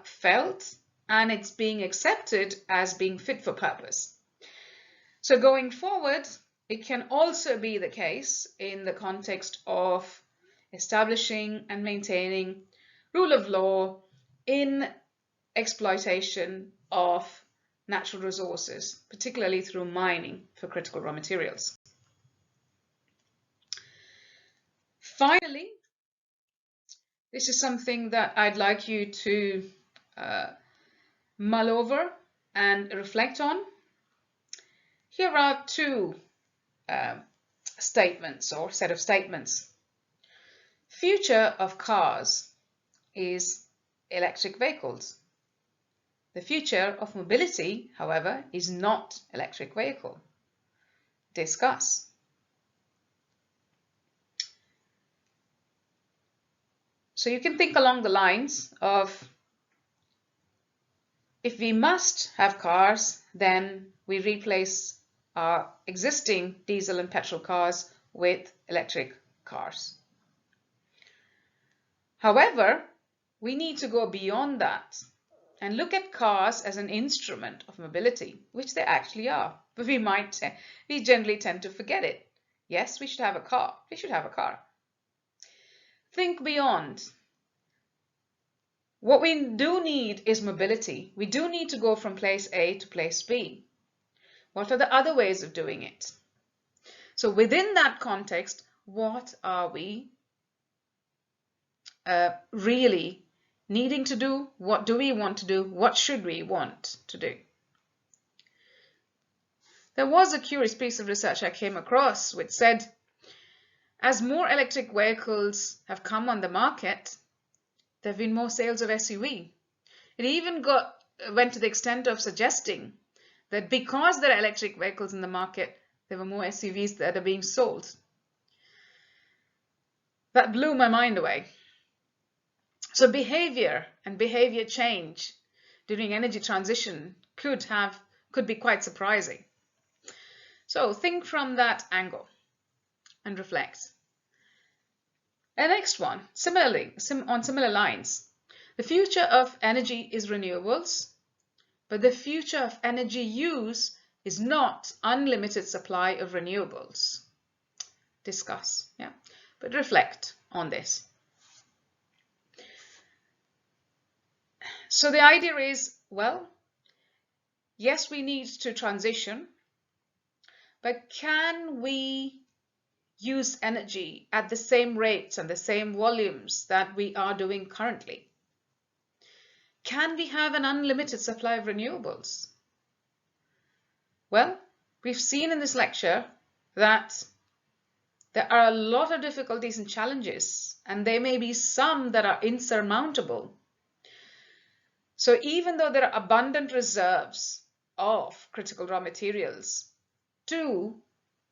felt, and it's being accepted as being fit for purpose. So going forward, it can also be the case in the context of establishing and maintaining rule of law in exploitation of natural resources, particularly through mining for critical raw materials. Finally, this is something that I'd like you to mull over and reflect on. Here are two statements or set of statements. Future of cars is electric vehicles. The future of mobility, however, is not electric vehicle. Discuss. So you can think along the lines of, if we must have cars, then we replace our existing diesel and petrol cars with electric cars. However, we need to go beyond that and look at cars as an instrument of mobility, which they actually are. But we generally tend to forget it. Yes, we should have a car. We should have a car. Think beyond. What we do need is mobility. We do need to go from place A to place B. What are the other ways of doing it? So within that context, what are we really needing to do? What do we want to do? What should we want to do? There was a curious piece of research I came across which said, as more electric vehicles have come on the market, there have been more sales of SUV. It even went to the extent of suggesting that because there are electric vehicles in the market, there were more SUVs that are being sold. That blew my mind away. So behavior and behavior change during energy transition could be quite surprising. So think from that angle and reflect. The next one, on similar lines, the future of energy is renewables, but the future of energy use is not unlimited supply of renewables. Discuss, yeah, but reflect on this. So the idea is, well, yes, we need to transition, but can we use energy at the same rates and the same volumes that we are doing currently? Can we have an unlimited supply of renewables? Well, we've seen in this lecture that there are a lot of difficulties and challenges, and there may be some that are insurmountable. So even though there are abundant reserves of critical raw materials to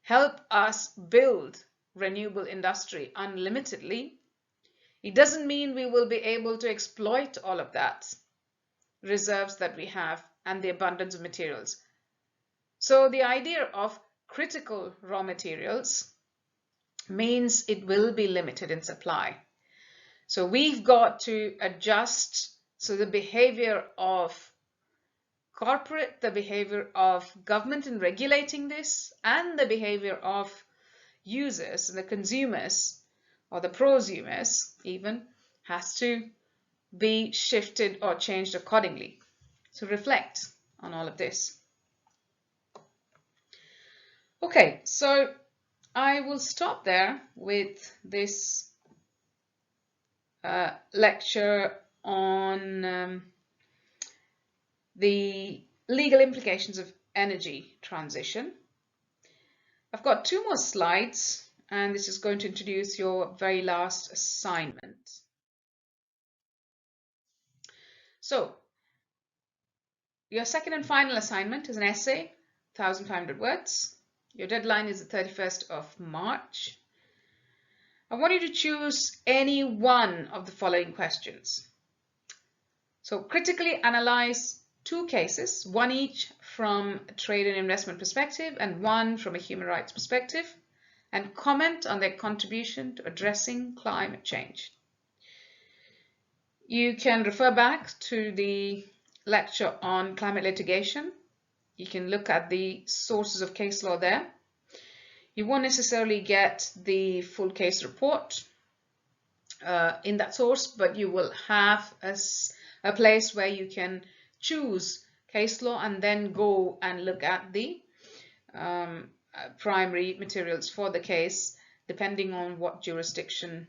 help us build renewable industry unlimitedly, it doesn't mean we will be able to exploit all of that reserves that we have and the abundance of materials. So the idea of critical raw materials means it will be limited in supply. So we've got to adjust. So the behavior of corporate, the behavior of government in regulating this, and the behavior of users and the consumers or the prosumers even has to be shifted or changed accordingly. So reflect on all of this. Okay, so I will stop there with this lecture on the legal implications of energy transition. I've got 2 more slides, and this is going to introduce your very last assignment. So, your second and final assignment is an essay, 1,500 words. Your deadline is the 31st of March. I want you to choose any one of the following questions. So, critically analyze 2 cases, one each from a trade and investment perspective and one from a human rights perspective, and comment on their contribution to addressing climate change. You can refer back to the lecture on climate litigation. You can look at the sources of case law there. You won't necessarily get the full case report in that source, but you will have a place where you can choose case law and then go and look at the primary materials for the case, depending on what jurisdiction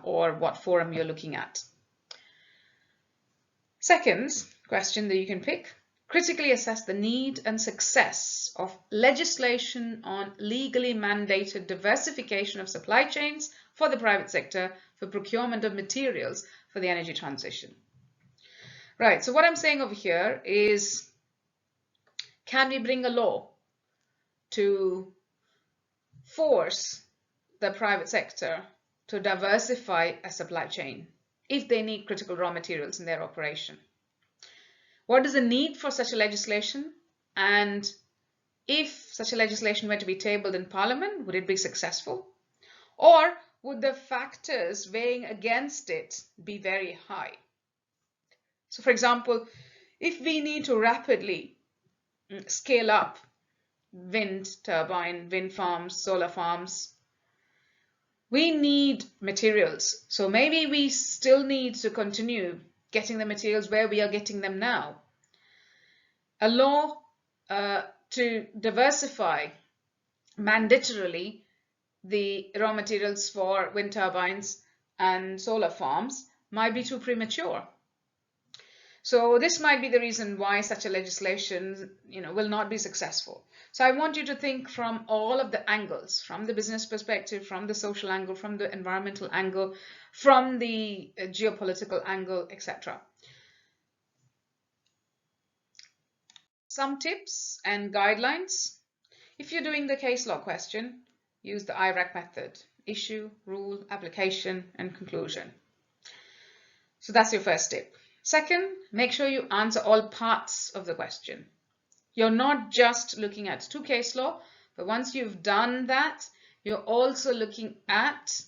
or what forum you're looking at. Second question that you can pick critically assess the need and success of legislation on legally mandated diversification of supply chains for the private sector for procurement of materials for the energy transition. Right, so what I'm saying over here is, can we bring a law to force the private sector to diversify a supply chain if they need critical raw materials in their operation? What is the need for such a legislation? And if such a legislation were to be tabled in Parliament, would it be successful? Or would the factors weighing against it be very high? So, for example, if we need to rapidly scale up wind turbine, wind farms, solar farms, we need materials. So maybe we still need to continue getting the materials where we are getting them now. A law to diversify mandatorily the raw materials for wind turbines and solar farms might be too premature. So this might be the reason why such a legislation, will not be successful. So I want you to think from all of the angles, from the business perspective, from the social angle, from the environmental angle, from the geopolitical angle, etc. Some tips and guidelines. If you're doing the case law question, use the IRAC method: issue, rule, application, and conclusion. So that's your first tip. Second, make sure you answer all parts of the question. You're not just looking at two case law, but once you've done that, you're also looking at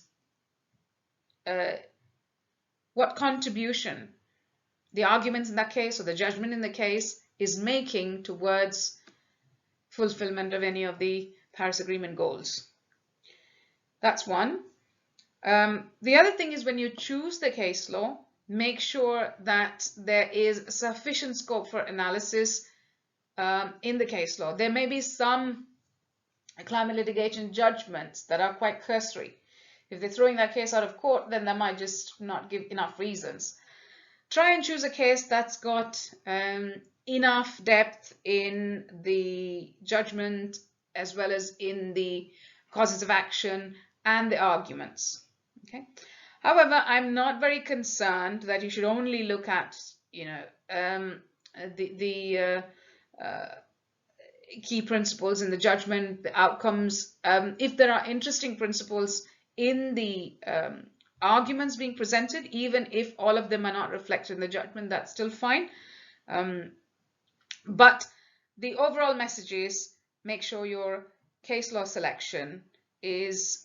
what contribution the arguments in that case or the judgment in the case is making towards fulfillment of any of the Paris Agreement goals. That's one. The other thing is, when you choose the case law, make sure that there is sufficient scope for analysis in the case law. There may be some climate litigation judgments that are quite cursory. If they're throwing that case out of court, then they might just not give enough reasons. Try and choose a case that's got enough depth in the judgment as well as in the causes of action and the arguments. Okay. However, I'm not very concerned that you should only look at, the key principles in the judgment, the outcomes. If there are interesting principles in the arguments being presented, even if all of them are not reflected in the judgment, that's still fine. But the overall message is, make sure your case law selection is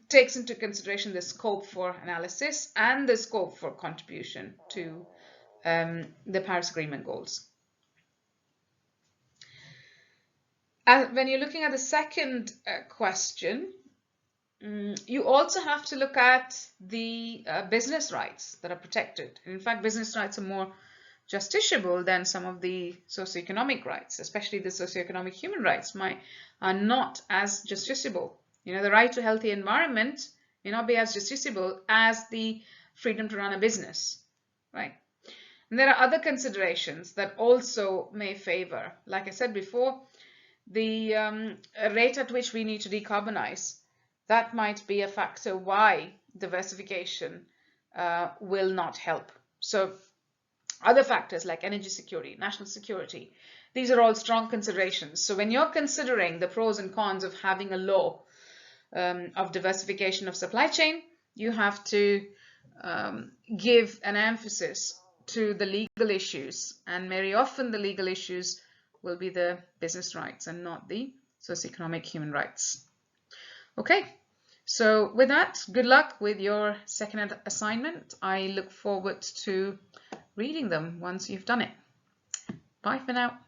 takes into consideration the scope for analysis and the scope for contribution to the Paris Agreement goals. When you're looking at the second question, you also have to look at the business rights that are protected. In fact, business rights are more justiciable than some of the socioeconomic rights, especially the socioeconomic human rights are not as justiciable. The right to a healthy environment may not be as justiciable as the freedom to run a business, right? And there are other considerations that also may favor, like I said before, the rate at which we need to decarbonize. That might be a factor why diversification will not help. So other factors like energy security, national security, these are all strong considerations. So when you're considering the pros and cons of having a law of diversification of supply chain, you have to give an emphasis to the legal issues, and very often the legal issues will be the business rights and not the socioeconomic human rights. Okay, so with that, good luck with your second assignment. I look forward to reading them once you've done it. Bye for now.